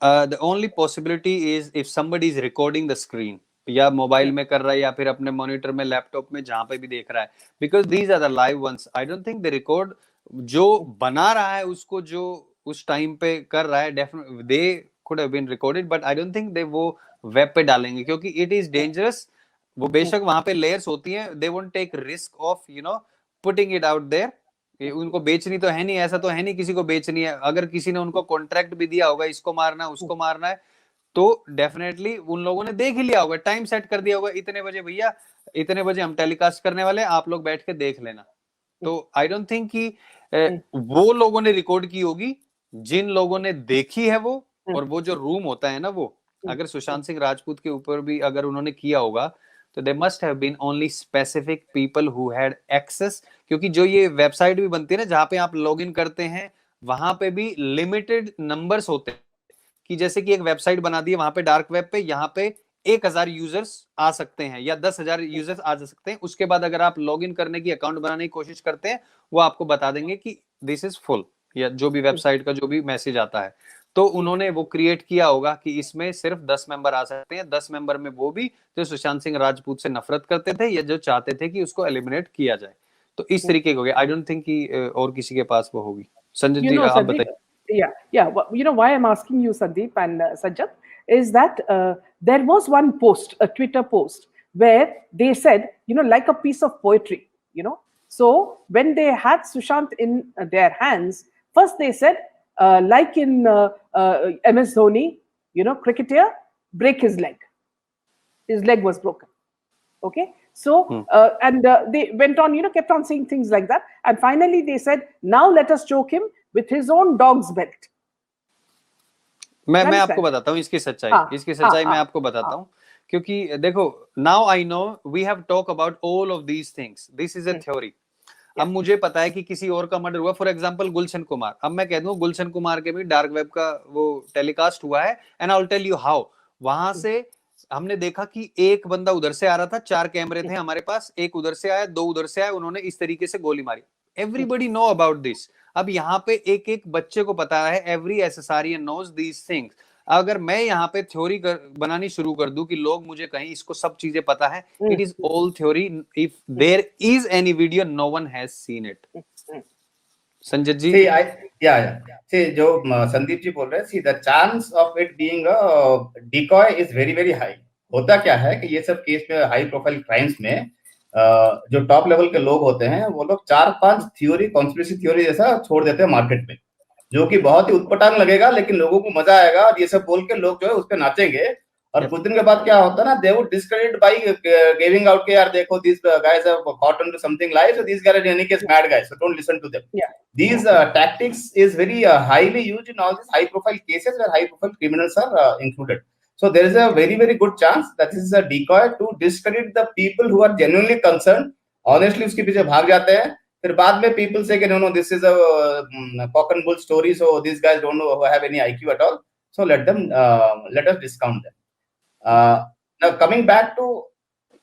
the only possibility is if somebody is recording the screen, या mobile में कर रहा है या फिर अपने monitor में, laptop में, जहां पे भी देख रहा है, because these are the live ones. I don't think they record, जो बना रहा है उसको, जो उस टाइम पे कर रहा है, definitely they could have been recorded, but I don't think they वो वेब पे डालेंगे, क्योंकि इट इज डेंजरस। वो बेशक वहां पे लेयर्स होती हैं, they won't take risk of putting it out there. उनको बेचनी तो है नहीं, ऐसा तो है नहीं किसी को बेचनी है। अगर किसी ने उनको कॉन्ट्रैक्ट भी दिया होगा, इसको मारना है उसको मारना है, तो डेफिनेटली उन लोगों ने देख ही लिया होगा, टाइम सेट कर दिया होगा, इतने बजे भैया, इतने बजे हम टेलीकास्ट करने वाले, आप लोग बैठ के देख लेना। तो आई डोंट थिंक कि वो लोगों ने रिकॉर्ड की होगी, जिन लोगों ने देखी है वो। और वो जो रूम होता है ना, वो अगर सुशांत सिंह राजपूत के ऊपर भी अगर उन्होंने किया होगा, तो they must have been only specific people who had access. क्योंकि जो ये वेबसाइट भी बनती है ना, जहां पे आप लॉग इन करते हैं, वहां पे भी लिमिटेड नंबर्स होते हैं। कि जैसे कि एक वेबसाइट बना दी है वहां पे डार्क वेब पे, यहाँ पे 1000 यूजर्स आ सकते हैं या 10,000 यूजर्स आ सकते हैं। उसके बाद अगर आप लॉग इन करने की, अकाउंट बनाने की कोशिश करते हैं, वो आपको बता देंगे कि दिस इज फुल, या जो भी वेबसाइट का जो भी मैसेज आता है। तो उन्होंने वो क्रिएट किया होगा कि इसमें सिर्फ 10 मेंबर आ सकते हैं। 10 मेंबर में वो भी जो सुशांत सिंह राजपूत से नफरत करते थे या जो चाहते थे कि उसको एलिमिनेट किया जाए। तो इस तरीके के हो गए। आई डोंट थिंक कि और किसी के पास वो होगी। संजय जी आप Sandeep, बताइए। yeah. Why I'm asking you, Sandeep and Sajjad, is that there was one post, a Twitter post, where they said, like a piece of poetry, So when they had Sushant in their hands, first they said, like in MS Dhoni, cricketer, break his leg. His leg was broken. Okay. So, and they went on, kept on saying things like that. And finally they said, now let us choke him with his own dog's belt. मैं आपको बताता हूँ इसकी सच्चाई। मैं आपको बताता हूँ, क्योंकि देखो, now I know we have talk about all of these things, this is a theory. अब मुझे पता है कि किसी और का मर्डर हुआ, फॉर एग्जांपल गुलशन कुमार, अब मैं कह दूं गुलशन कुमार के भी डार्क वेब का वो टेलीकास्ट हुआ है, and I will tell you how. वहां से हमने देखा कि एक बंदा उधर से आ रहा था, 4 कैमरे थे हमारे पास, एक उधर से आया, 2 उधर से आए, उन्होंने इस तरीके से गोली मारी। Everybody know about this. अब यहाँ पे एक एक बच्चे को पता है, every SSRian knows these things. अगर मैं यहाँ पे थ्योरी बनानी शुरू कर दूं कि लोग मुझे कहीं इसको सब चीजें पता है, it is all theory. If there is any video, no one has seen it. Sanjay ji, see, जो संदीप जी बोल रहे हैं, see the chance of it being a decoy is very very high। होता क्या है कि ये सब केस में, हाई प्रोफाइल क्राइम्स में जो टॉप लेवल के लोग होते हैं, वो लोग 4-5 थ्योरी, कॉन्स्पिरेसी थ्योरी जैसा छोड़ देते हैं मार्केट में, जो कि बहुत ही उटपटांग लगेगा, लेकिन लोगों को मजा आएगा, और ये सब बोल के लोग जो है उस पर नाचेंगे। और कुछ दिन के बाद क्या होता है ना, they would discredit by giving out के यार देखो this guys have caught onto something live, so these guys are in any case mad guys, so don't listen to them। These tactics is very highly used in all these high profile cases where high profile criminals are included। So there is a very very good chance that this is a decoy to discredit the people who are genuinely concerned, honestly उसके पीछे भाग जाते हैं। फिर बाद में people say कि no this is a cock and bull story, so these guys don't know have any IQ at all, so let us discount them। Now coming back to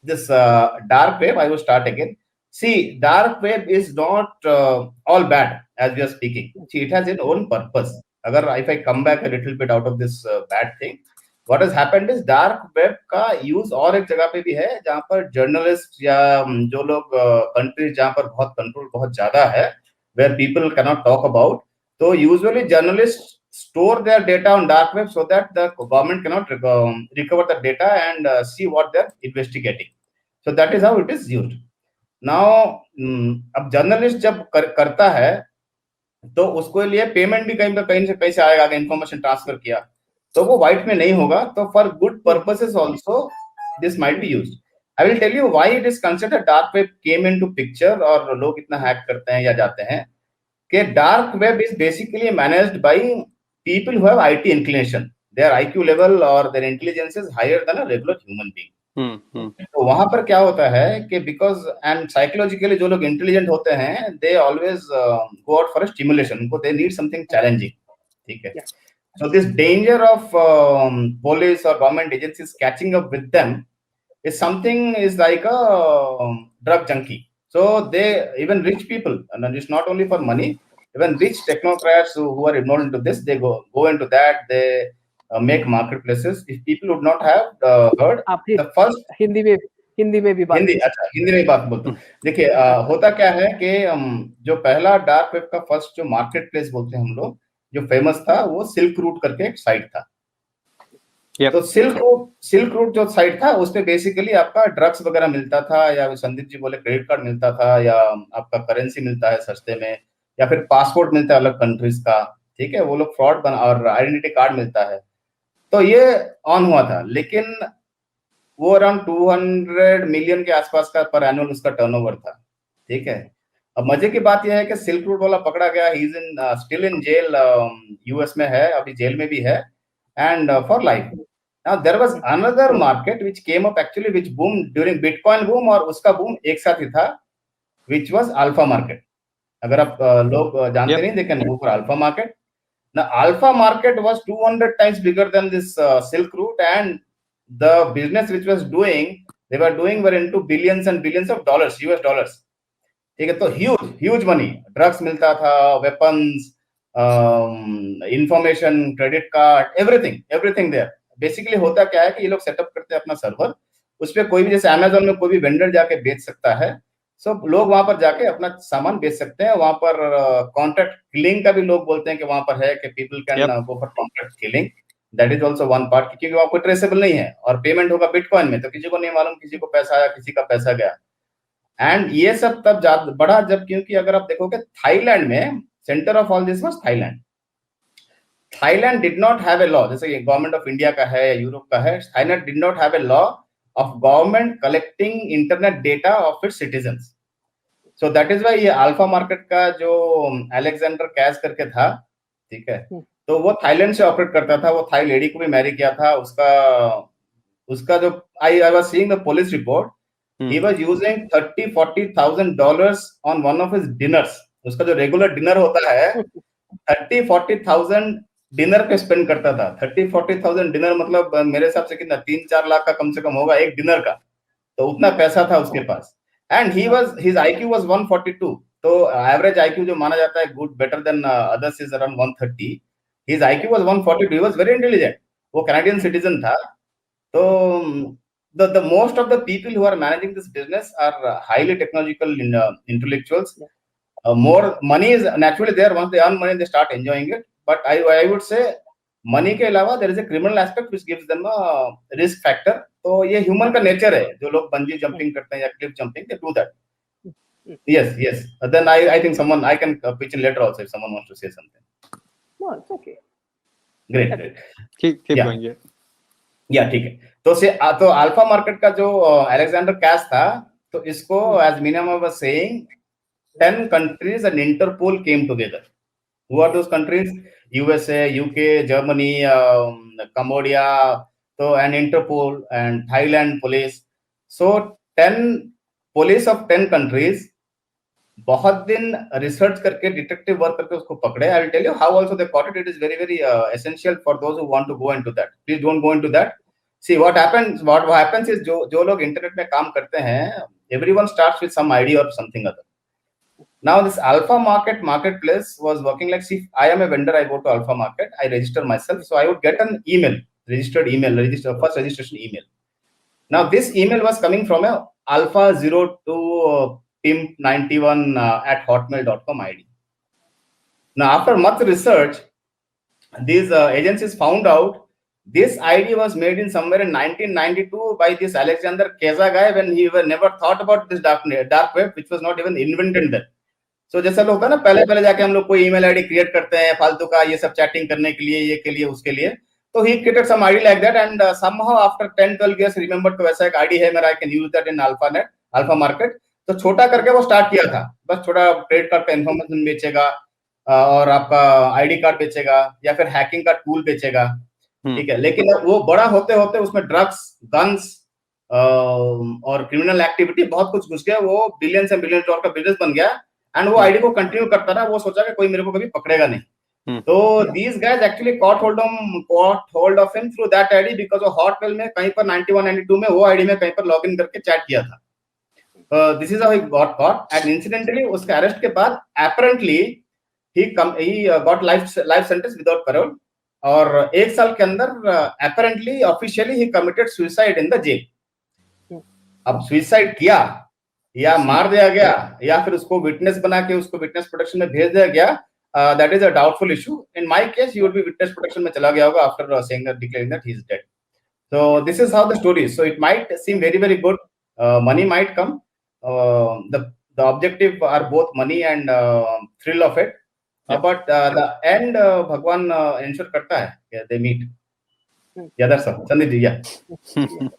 this dark web, I will start again। See, dark web is not all bad as we are speaking। See, it has its own purpose। अगर if I come back a little bit out of this bad thing, what has happened is dark web का use और एक जगह पे भी है, जहाँ पर जर्नलिस्ट या जो लोग कंट्रीज जहाँ पर बहुत कंट्रोल बहुत ज्यादा है, where people cannot talk about, तो usually journalists store their data on dark web so that the government cannot recover the data and see what they're investigating। So that is how it is used। Now अब journalist जब करता है तो उसको लिए payment भी कहीं से पैसे आएगा, अगर इंफॉर्मेशन ट्रांसफर किया तो वो व्हाइट में नहीं होगा, तो for good purposes also this might be used. I will tell you why it is considered dark web came into picture और लोग इतना हैक करते हैं या जाते हैं, कि dark web is basically managed by people who have IT inclination, their IQ level or their intelligence is higher than a regular human being। तो वहां पर क्या होता है कि because and psychologically जो लोग intelligent होते हैं, they always go out for a stimulation, उनको they need something challenging। ठीक है। So this danger of police or government agencies catching up with them is something is like a drug junkie। So they, even rich people, and it's not only for money, even rich technocrats who are involved into this, they go into that, they make marketplaces। if people would not have heard the first Hindi में भी बात, अच्छा हिंदी में बात बोलता हूँ। देखिए होता क्या है कि जो पहला डार्क वेब का फर्स्ट जो मार्केट प्लेस बोलते हैं हम लोग, जो फेमस था, वो सिल्क रूट करके एक साइट था। तो सिल्क रूट जो साइट था, उस पे बेसिकली आपका ड्रग्स वगैरह मिलता था, या संदीप जी बोले क्रेडिट कार्ड मिलता था, या आपका करेंसी मिलता है सस्ते में, या फिर पासपोर्ट मिलता है अलग कंट्रीज का। ठीक है, वो लोग फ्रॉड बना, और आइडेंटिटी कार्ड मिलता है। तो ये ऑन हुआ था, लेकिन वो अराउंड 200 मिलियन के आसपास का पर एनुअल उसका टर्नओवर था। ठीक है। अब मजे की बात यह है कि सिल्क रूट वाला पकड़ा गया, he is in still in jail, US में है, अभी जेल में भी है, and for life. Now there was another market which came up actually, which boomed during Bitcoin boom, और उसका boom एक साथ ही था, which was alpha market। अगर आप लोग जानते नहीं, they can go for alpha market। Now alpha market was 200 times bigger than this Silk Route, and the business which was they were doing were into billions and billions of dollars, US dollars। ठीक है, तो huge money, drugs मिलता था, weapons, information, credit card, everything there। Basically होता क्या है कि ये लोग सेटअप करते हैं अपना सर्वर, उस पे कोई भी, जैसे अमेज़न में कोई भी वेंडर जाके बेच सकता है, सब लोग वहां पर जाके अपना सामान बेच सकते हैं। वहां पर कॉन्ट्रैक्ट किलिंग का भी लोग बोलते हैं कि वहां पर है कि people can go for contract killing, that is also one part, क्योंकि वहां कोई ट्रेसेबल नहीं है, और पेमेंट होगा बिटकॉइन में, तो किसी को नहीं मालूम किसी को पैसा आया किसी का पैसा गया। एंड ये सब तब बढ़ा जब, क्योंकि अगर आप देखोगे थाईलैंड में, centre of all this was Thailand. Thailand did not have a law, जैसे गवर्नमेंट ऑफ इंडिया का है या यूरोप का है, Thailand did not have a law of government collecting internet data of its citizens. So that is why ये alpha market का जो Alexander cash करके था, ठीक है, तो वो थाईलैंड से ऑपरेट करता था। वो थाई लेडी को भी मैरी किया था। उसका जो I was seeing the police report, he was using $30,000-40,000 on one of his dinners. उसका जो रेगुलर डिनर होता है 30,000-40,000 डिनर पे स्पेंड करता था. 30,000-40,000 डिनर मतलब मेरे हिसाब से कितना 3-4 लाख का कम से कम होगा एक डिनर का. तो उतना पैसा था उसके पास. And his IQ was 142. तो एवरेज IQ जो माना जाता है good better than others is around 130. His IQ was 142. He was very intelligent. वो कैनेडियन सिटीजन था. तो the most of the people who are managing this business are highly technological intellectuals. More money is naturally there. Once they earn money, they start enjoying it. But I would say money के अलावा there is a criminal aspect which gives them a risk factor. तो ये human का nature है. जो लोग bungee jumping करते हैं या cliff jumping, they do that. Yes. Then I think I can pitch in later also if someone wants to say something. No, it's okay. Great. Keep Yeah. going. या ठीक है. तो अल्फा मार्केट का जो Alexander cash था, तो इसको as Meena was saying 10 countries and Interpol came together. Who are those countries? USA, UK, Germany, Cambodia, so and Interpol and Thailand police. So 10 police of 10 countries बहुत दिन रिसर्च करके detective work करके उसको पकड़े. I will tell you how also they caught it. It is very very essential for those who want to go into that. Please don't go into that. See what happens is जो लोग internet में काम करते हैं, everyone starts with some ID और something other. Now this Alpha marketplace was working like, see, I am a vendor, I go to Alpha Market, I register myself, so I would get an email, first registration email. Now this email was coming from a alpha02 pimp91 at hotmail.com ID. Now after much research, these agencies found out this ID was made in somewhere in 1992 by this Alexander Keza guy when he never thought about this dark web, which was not even invented then. So जैसा होता है ना, पहले जाके हम लोग कोई email ID create करते हैं फालतू का, ये सब चैटिंग करने के लिए, ये के लिए, उसके लिए. तो he created some ID like that and somehow after 10-12 years remembered तो वैसा एक ID है मेरा, I can use that in Alpha Market. तो छोटा करके वो स्टार्ट किया था. बस छोटा क्रेडिट कार्ड पे इन्फॉर्मेशन बेचेगा और आपका आईडी कार्ड बेचेगा या फिर हैकिंग का टूल बेचेगा. ठीक है. लेकिन वो बड़ा होते होते उसमें ड्रग्स, गन्स और क्रिमिनल एक्टिविटी बहुत कुछ घुस गया. वो बिलियंस एंड बिलियंस डॉलर का बिजनेस बन गया एंड वो आईडी को कंटिन्यू करता रहा. वो सोचा कि कोई मेरे को कभी पकड़ेगा नहीं. तो these guys actually caught hold of him through that ID because वो हॉटमेल में कहीं पर 91-92 में वो आईडी में कहीं पर लॉगिन करके चैट किया था. This is how he got caught and incidentally उसके अरेस्ट के बाद apparently he got life sentence without parole और 1 साल के अंदर apparently officially he committed suicide in the jail. अब सुसाइड किया या मार दिया गया या फिर उसको विटनेस बना के उसको विटनेस प्रोटेक्शन में भेज दिया गया, that is a doubtful issue. In my case he would be witness protection में चला गया होगा after saying that, declaring that he is dead. So this is how the story is. So it might seem very very good. Money might come. The objective are both money and thrill of it. But the end भगवान ensure करता है कि they meet. Yeah, that's all. Sandeep ji, yeah.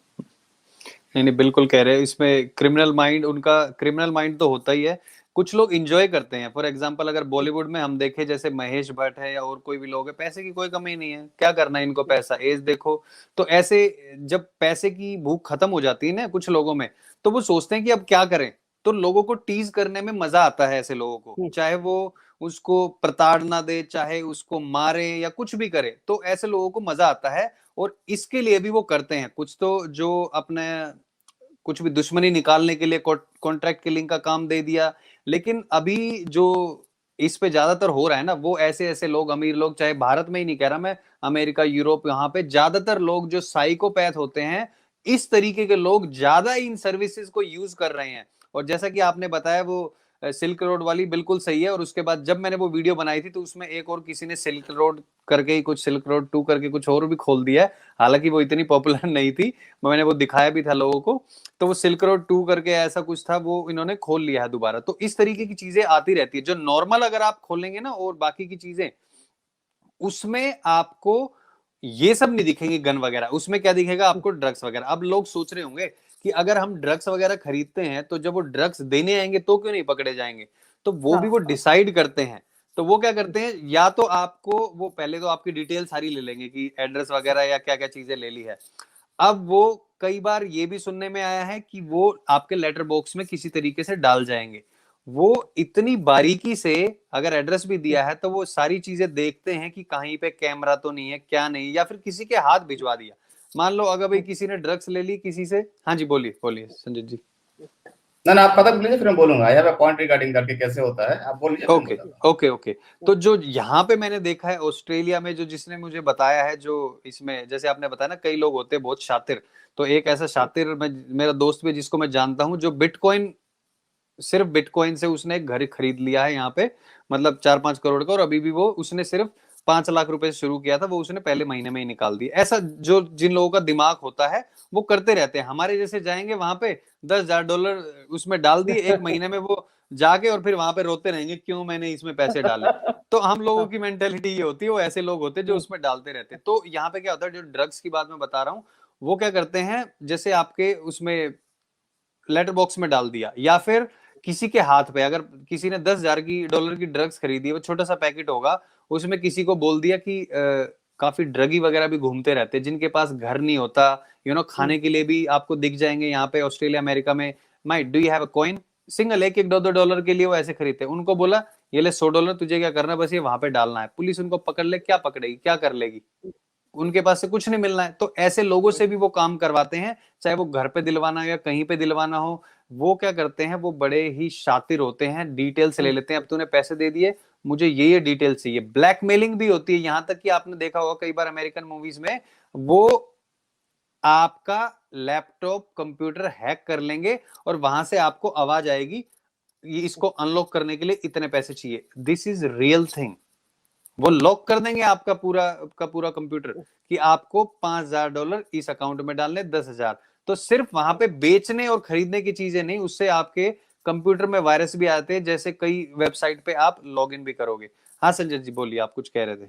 नहीं बिल्कुल कह रहे हैं. इसमें उनका क्रिमिनल माइंड तो होता ही है. कुछ लोग एंजॉय करते हैं. फॉर एग्जांपल अगर बॉलीवुड में हम देखें जैसे महेश भट्ट है या और कोई भी लोग है, पैसे की कोई कमी नहीं है, क्या करना है इनको पैसा, एज देखो. तो ऐसे जब पैसे की भूख खत्म हो जाती है ना कुछ लोगों में, तो वो सोचते हैं कि अब क्या करें. तो लोगों को टीज करने में मजा आता है. ऐसे लोगों को चाहे वो उसको प्रताड़ना दे, चाहे उसको मारे या कुछ भी करे, तो ऐसे लोगों को मजा आता है. और इसके लिए भी वो करते हैं कुछ तो जो अपने कुछ भी दुश्मनी निकालने के लिए कॉन्ट्रैक्ट किलिंग का काम दे दिया. लेकिन अभी जो इस पे ज्यादातर हो रहा है ना, वो ऐसे लोग, अमीर लोग, चाहे भारत में ही नहीं कह रहा मैं, अमेरिका, यूरोप, यहाँ पे ज्यादातर लोग जो साइकोपैथ होते हैं, इस तरीके के लोग ज्यादा इन सर्विसेज को यूज कर रहे हैं. और जैसा कि आपने बताया वो सिल्क रोड वाली बिल्कुल सही है. और उसके बाद जब मैंने वो वीडियो बनाई थी तो उसमें एक और किसी ने सिल्क रोड करके ही कुछ, सिल्क रोड 2 करके कुछ और भी खोल दिया है. हालांकि वो इतनी पॉपुलर नहीं थी, मैंने वो दिखाया भी था लोगों को. तो वो सिल्क रोड 2 करके ऐसा कुछ था, वो इन्होंने खोल लिया है दोबारा. तो इस तरीके की चीजें आती रहती है जो नॉर्मल अगर आप खोलेंगे ना, और बाकी की चीजें उसमें आपको ये सब नहीं दिखेंगे, गन वगैरह. उसमें क्या दिखेगा आपको, ड्रग्स वगैरह. अब लोग सोच रहे होंगे कि अगर हम ड्रग्स वगैरह खरीदते हैं तो जब वो ड्रग्स देने आएंगे तो क्यों नहीं पकड़े जाएंगे. तो वो भी वो डिसाइड करते हैं. तो वो क्या करते हैं, या तो आपको वो पहले तो आपकी डिटेल सारी ले लेंगे कि एड्रेस वगैरह या क्या क्या चीजें ले ली है. अब वो कई बार ये भी सुनने में आया है कि वो आपके लेटर बॉक्स में किसी तरीके से डाल जाएंगे। वो इतनी बारीकी से अगर एड्रेस भी दिया है तो वो सारी चीजें देखते हैं कि कहीं पे कैमरा तो नहीं है, क्या नहीं, या फिर किसी के हाथ भिजवा दिया। मान लो अगर भाई किसी ने ड्रग्स ले ली किसी से। हाँ जी, बोलिए बोलिए संजय जी। ना आप पता लीजिए, फिर मैं बोलूंगा। I have a point regarding करके कैसे होता है, आप बोलिए। Okay okay okay. तो जो यहाँ पे मैंने देखा है ऑस्ट्रेलिया में, जो जिसने मुझे बताया है, जो इसमें जैसे आपने बताया ना कई लोग होते हैं बहुत शातिर, तो एक ऐसा शातिर मेरा दोस्त भी जिसको मैं जानता हूँ, जो बिटकॉइन, सिर्फ बिटकॉइन से उसने एक घर खरीद लिया है यहाँ पे, मतलब 4-5 करोड़ का, और अभी भी वो उसने सिर्फ 5 लाख रुपए से शुरू किया था, वो उसने पहले महीने में ही निकाल दिया। ऐसा जो जिन लोगों का दिमाग होता है वो करते रहते हैं। हमारे जैसे जाएंगे वहां पे $10,000 उसमें डाल दिए, एक महीने में वो जाके और फिर वहां पे रोते रहेंगे क्यों मैंने इसमें पैसे डाले। तो हम लोगों की मेंटेलिटी ये होती है, वो ऐसे लोग होते हैं जो उसमें डालते रहते हैं। तो यहाँ पे क्या होता है, जो ड्रग्स की बात मैं बता रहा हूँ, वो क्या करते हैं, जैसे आपके उसमें लेटर बॉक्स में डाल दिया, या फिर किसी के हाथ पे, अगर किसी ने $10,000 की ड्रग्स खरीदी है, वो छोटा सा पैकेट होगा, उसमें किसी को बोल दिया कि काफी ड्रगी वगैरह भी घूमते रहते हैं जिनके पास घर नहीं होता, खाने के लिए भी आपको दिख जाएंगे यहाँ पे ऑस्ट्रेलिया अमेरिका में। Might do you have a coin, single एक एक $2 के लिए वो ऐसे खरीदते हैं। उनको बोला ये ले $100, तुझे क्या करना है, बस ये वहां पे डालना है। पुलिस उनको पकड़ ले, क्या पकड़ेगी, क्या कर लेगी, उनके पास से कुछ नहीं मिलना है। तो ऐसे लोगों से भी वो काम करवाते हैं, चाहे वो घर पे दिलवाना या कहीं पे दिलवाना हो। वो क्या करते हैं, वो बड़े ही शातिर होते हैं, डिटेल्स ले लेते हैं। अब तूने पैसे दे दिए, मुझे ये डिटेल्स चाहिए। ब्लैकमेलिंग भी होती है, यहां तक कि आपने देखा होगा कई बार अमेरिकन मूवीज में, वो आपका लैपटॉप कंप्यूटर हैक कर लेंगे और वहां से आपको आवाज आएगी, ये इसको अनलॉक करने के लिए इतने पैसे चाहिए। This is real thing. वो लॉक कर देंगे आपका पूरा कंप्यूटर कि आपको $5,000 इस अकाउंट में डालने, 10,000। तो सिर्फ वहां पे बेचने और खरीदने की चीजें नहीं, उससे आपके कंप्यूटर में वायरस भी आते हैं, जैसे कई वेबसाइट पे आप लॉगिन भी करोगे। हाँ संजय जी बोलिए, आप कुछ कह रहे थे।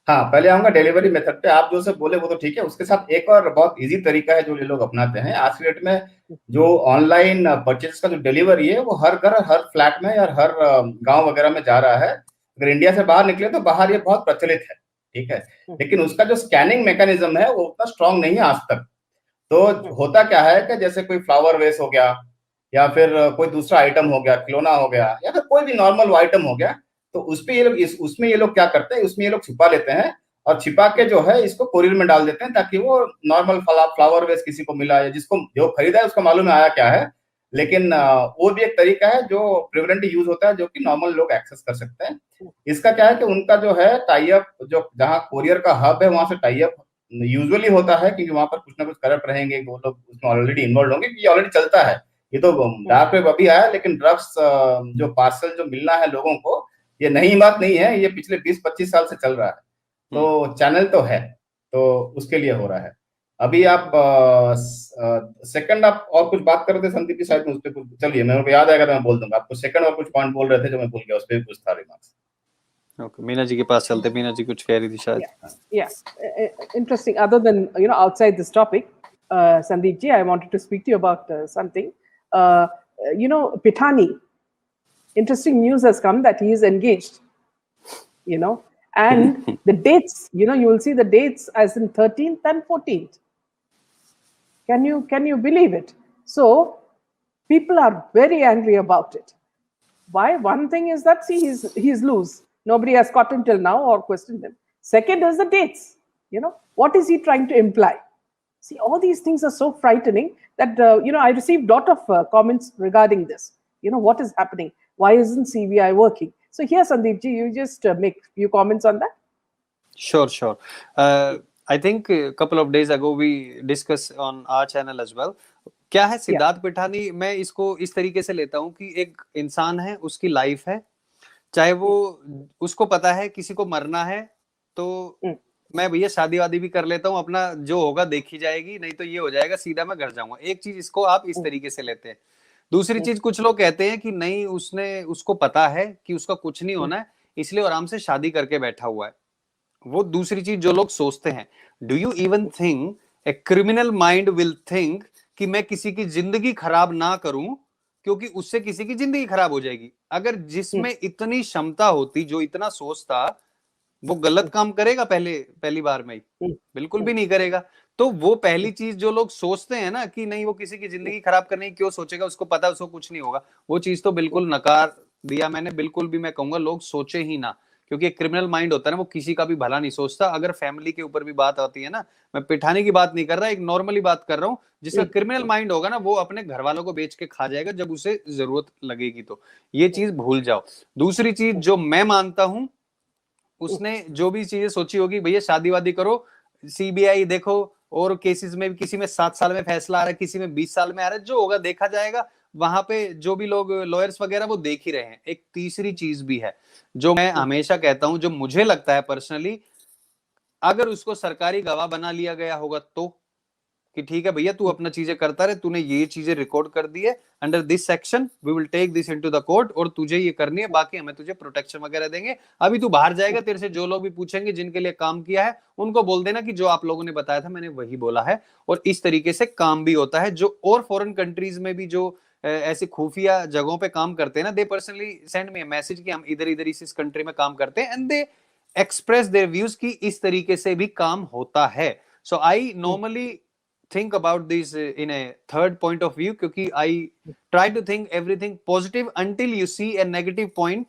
हाँ, पहले आऊंगा डिलीवरी मेथड पे। आप जो सब बोले वो तो ठीक है, उसके साथ एक और बहुत इजी तरीका है जो ये लोग अपनाते हैं आज की डेट में। जो ऑनलाइन परचेज का जो डिलीवरी है, वो हर घर, हर फ्लैट में या हर गांव वगैरह में जा रहा है। अगर इंडिया से बाहर निकले तो बाहर ये बहुत प्रचलित है, ठीक है। लेकिन उसका जो स्कैनिंग मैकेनिज्म है वो उतना स्ट्रांग नहीं है आज तक। तो होता क्या है कि जैसे कोई फ्लावर वेस हो गया, या फिर कोई दूसरा आइटम हो गया, खिलौना हो गया, या फिर कोई भी नॉर्मल आइटम हो गया, तो उसमें ये लोग उसमें ये लोग क्या करते हैं, उसमें ये लोग छुपा लेते हैं, और छिपा के जो है इसको कोरियर में डाल देते हैं, ताकि वो नॉर्मल फ्लावर वेस किसी को मिला, या जिसको जो खरीदा है उसको मालूम है आया क्या है। लेकिन वो भी एक तरीका है जो प्रिवलेंट यूज होता है, जो कि नॉर्मल लोग एक्सेस कर सकते हैं। इसका क्या है कि उनका जो है टाई अप, जो जहाँ कोरियर का हब है वहां से टाई अप यूजुअली होता है, क्योंकि वहां पर कुछ ना कुछ करप्ट रहेंगे, वो लोग उसमें ऑलरेडी इन्वॉल्व होंगे, क्योंकि ऑलरेडी चलता है। ये तो डार्क वेब अभी आया, लेकिन ड्रग्स जो पार्सल जो मिलना है लोगों को, ये नई बात नहीं है, ये पिछले 20-25 साल से चल रहा है। तो चैनल तो है, तो उसके लिए हो रहा है। अभी आप सेकंड आप और कुछ बात कर रहे थे संदीप जी, शायद उस पर कुछ, चलिए मेरे को याद आएगा तो मैं बोल दूंगा आपको। सेकंड और कुछ पॉइंट बोल रहे थे जो मैं भूल गया, उस पर भी कुछ था रिमार्क्स। ओके, मीना जी के पास चलते। मीना जी कुछ कह रही थी शायद। Interesting. Other than outside this topic, Sandeep ji, I wanted to speak to you about something. Pithani. Interesting news has come that he is engaged. And the dates. You will see the dates as in 13th and 14th. Can you believe it? So people are very angry about it. Why? One thing is that he's loose. Nobody has caught him till now or questioned him. Second is the dates. What is he trying to imply? See, all these things are so frightening that I received a lot of comments regarding this. What is happening? Why isn't CBI working? So here, Sandeep ji, you just make few comments on that. Sure. I think a couple of days ago we discussed on our channel as well. क्या है सिद्धार्थ पिठानी, मैं इसको इस तरीके से लेता हूँ कि एक इंसान है, उसकी लाइफ है, चाहे वो उसको पता है किसी को मरना है, तो मैं भैया शादी वादी भी कर लेता हूँ, अपना जो होगा देखी जाएगी, नहीं तो ये हो जाएगा सीधा मैं घर जाऊंगा। एक चीज इसको आप इस तरीके से लेते हैं। दूसरी चीज, कुछ लोग कहते हैं कि नहीं, उसको पता है कि उसका कुछ नहीं होना है, इसलिए आराम से शादी करके बैठा हुआ है। वो दूसरी चीज जो लोग सोचते हैं। Do you even think a criminal mind will think कि मैं किसी की जिंदगी खराब ना करूं, क्योंकि उससे किसी की जिंदगी खराब हो जाएगी? अगर जिसमें इतनी क्षमता होती, जो इतना सोचता, वो गलत काम करेगा पहली बार में ही? बिल्कुल भी नहीं करेगा। तो वो पहली चीज जो लोग सोचते हैं ना कि नहीं वो किसी की जिंदगी खराब करने की क्यों सोचेगा, उसको पता है उसको कुछ नहीं होगा, वो चीज तो बिल्कुल नकार दिया मैंने। बिल्कुल भी मैं कहूंगा लोग सोचे ही ना, क्योंकि एक क्रिमिनल माइंड होता है ना, वो किसी का भी भला नहीं सोचता। अगर फैमिली के ऊपर भी बात आती है ना, मैं पिठाने की बात नहीं कर रहा, एक नॉर्मली बात कर रहा हूँ, जिसका क्रिमिनल माइंड होगा ना वो अपने घर वालों को बेच के खा जाएगा जब उसे जरूरत लगेगी। तो ये चीज भूल जाओ। दूसरी चीज जो मैं मानता हूं, उसने जो भी चीजें सोची होगी, भैया शादी वादी करो, सीबीआई देखो, और केसेस में किसी में 7 साल में फैसला आ रहा है, किसी में 20 साल में आ रहा है, जो होगा देखा जाएगा। वहां पे जो भी लोग लॉयर्स वगैरह वो देख ही रहे हैं। एक तीसरी चीज भी है जो मैं हमेशा कहता हूं, जो मुझे लगता है पर्सनली, अगर उसको सरकारी गवाह बना लिया गया होगा तो, कि ठीक है भैया तू अपना चीजें करता रहे, तूने ये चीजें रिकॉर्ड कर दी है under this section, we will take this into the court, और तुझे ये करनी है, बाकी हमें तुझे प्रोटेक्शन वगैरह देंगे। अभी तू बाहर जाएगा, तेरे से जो लोग भी पूछेंगे जिनके लिए काम किया है, उनको बोल देना कि जो आप लोगों ने बताया था मैंने वही बोला है। और इस तरीके से काम भी होता है। जो और फॉरेन कंट्रीज में भी जो ऐसी खुफिया जगहों पे काम करते हैं ना, they personally send me a message कि हम इधर इधर इस कंट्री में काम करते हैं, and they express their views कि इस तरीके से भी काम होता है। So I normally think about this in a third point of view, क्योंकि I try to think everything positive until you see a negative point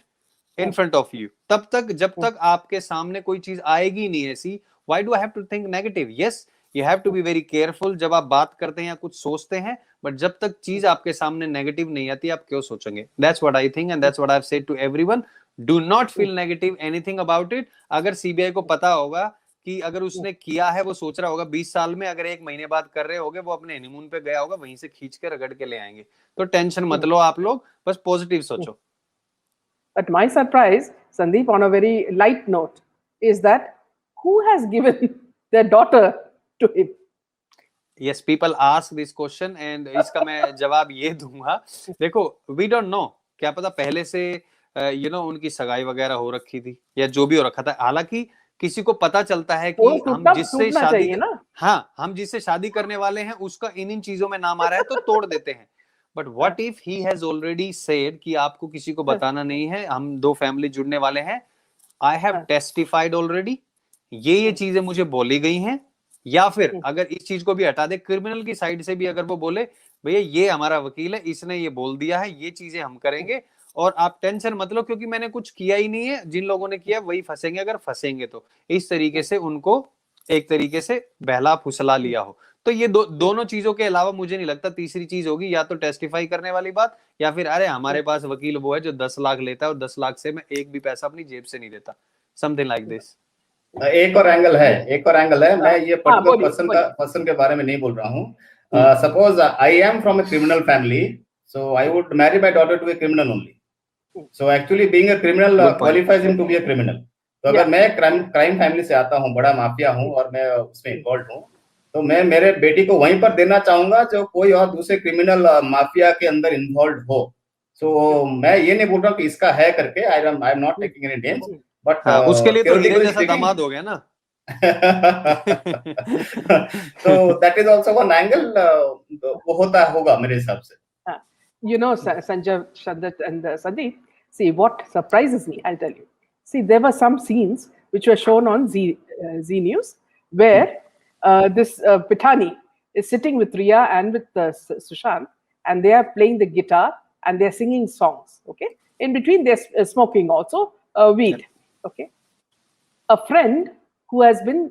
in front of you. तब तक जब तक आपके सामने कोई चीज आएगी नहीं ऐसी, why do I have to think negative? Yes, you have to be very careful जब आप बात करते हैं या कुछ सोचते हैं, but जब तक चीज आपके सामने नेगेटिव नहीं आती आप क्यों सोचेंगे? That's what I think and that's what I've said to everyone. Do not feel negative anything about it. अगर सीबीआई को पता होगा कि अगर उसने किया है, वो सोच रहा होगा 20 साल में अगर 1 महीने बाद कर रहे होगे, वो अपने हनीमून पे गया होगा, वहीं से खींच के रगड़ के ले आएंगे। तो टेंशन मत लो आप लोग, बस पॉजिटिव सोचो। But my surprise, Sandeep, on a very light note, is that who has given their daughter to him? Yes, people ask this question and इसका मैं जवाब ये दूंगा। देखो, we don't know, क्या पता पहले से उनकी सगाई वगैरह हो रखी थी या जो भी हो रखा था। हालांकि किसी को पता चलता है कि हम जिससे शादी हम जिससे शादी करने वाले हैं उसका इन चीजों में नाम आ रहा है तो तोड़ देते हैं। But what if he has already said कि आपको किसी को बताना नहीं है, हम 2 फैमिली जुड़ने वाले हैं, आई हैव टेस्टिफाइड ऑलरेडी, ये चीजें मुझे बोली गई हैं। या फिर अगर इस चीज को भी हटा दे, क्रिमिनल की साइड से भी अगर वो बोले भैया ये हमारा वकील है, इसने ये बोल दिया है, ये चीजें हम करेंगे और आप टेंशन मत लो क्योंकि मैंने कुछ किया ही नहीं है, जिन लोगों ने किया वही फंसेंगे अगर फंसेंगे तो। इस तरीके से उनको एक तरीके से बहला फुसला लिया हो। तो ये दोनों चीजों के अलावा मुझे नहीं लगता तीसरी चीज होगी, या तो टेस्टिफाई करने वाली बात, या फिर अरे हमारे पास वकील वो है जो 10 लाख लेता है और 10 लाख से मैं एक भी पैसा अपनी जेब से नहीं देता, समथिंग लाइक दिस। एक और एंगल है, मैं ये पर्टिकुलर पर्सन के बारे में नहीं बोल रहा हूँ। Suppose I am from a criminal family, so I would marry my daughter to a criminal only. So actually being a criminal qualifies him to be a criminal. तो अगर मैं क्राइम फैमिली से आता हूँ, बड़ा माफिया हूँ और मैं उसमें इन्वॉल्व हूँ, तो मैं मेरे बेटी को वहीं पर देना चाहूंगा जो कोई और दूसरे क्रिमिनल माफिया के अंदर इन्वॉल्व हो। सो मैं ये नहीं बोल रहा हूँ कि इसका है करके, आई am not taking any names, but उसके लिए तो हीरे जैसा दामाद हो गया ना। So that is also one angle, वो होगा मेरे हिसाब से। Sanjay, Shandat and Sandeep, see what surprises me, I'll tell you. See, there were some scenes which were shown on Z News where this Pithani is sitting with Riya and with Sushant, and they are playing the guitar and they're singing songs, okay? In between, they're smoking also weed, okay? A friend who has been,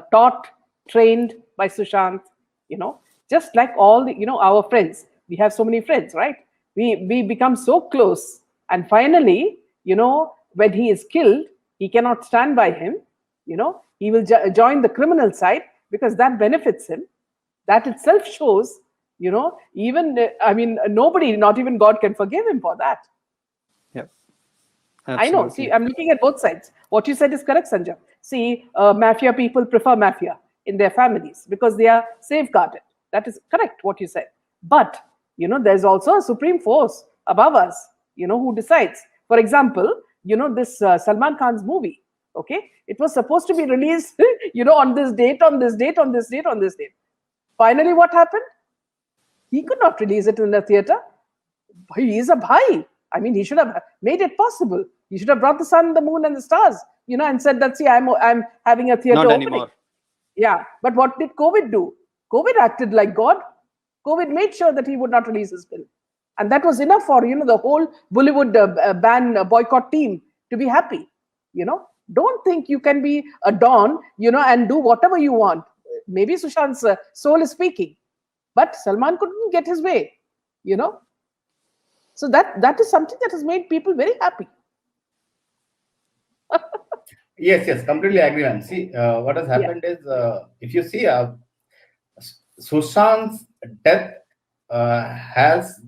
taught, trained by Sushant, just like all the, our friends. We have so many friends, right? We become so close. And finally, when he is killed, he cannot stand by him. He will join the criminal side because that benefits him. That itself shows, even, nobody, not even God can forgive him for that. Yeah. I know. See, I'm looking at both sides. What you said is correct, Sanjay. See, mafia people prefer mafia in their families because they are safeguarded. That is correct, what you said. But there's also a supreme force above us, who decides. For example, this Salman Khan's movie, okay? It was supposed to be released, on this date, on this date, on this date, on this date. Finally, what happened? He could not release it in the theater. He is a bhai. I mean, he should have made it possible. He should have brought the sun, the moon, and the stars, and said that, see, I'm having a theater not opening. Anymore. Yeah, but what did COVID do? COVID acted like God. COVID made sure that he would not release his film, and that was enough for the whole Bollywood ban boycott team to be happy. Don't think you can be a don, and do whatever you want. Maybe Sushant's soul is speaking, but Salman couldn't get his way. So that is something that has made people very happy. Yes, completely agree, ma'am. See, what has happened is, if you see, Sushant's death has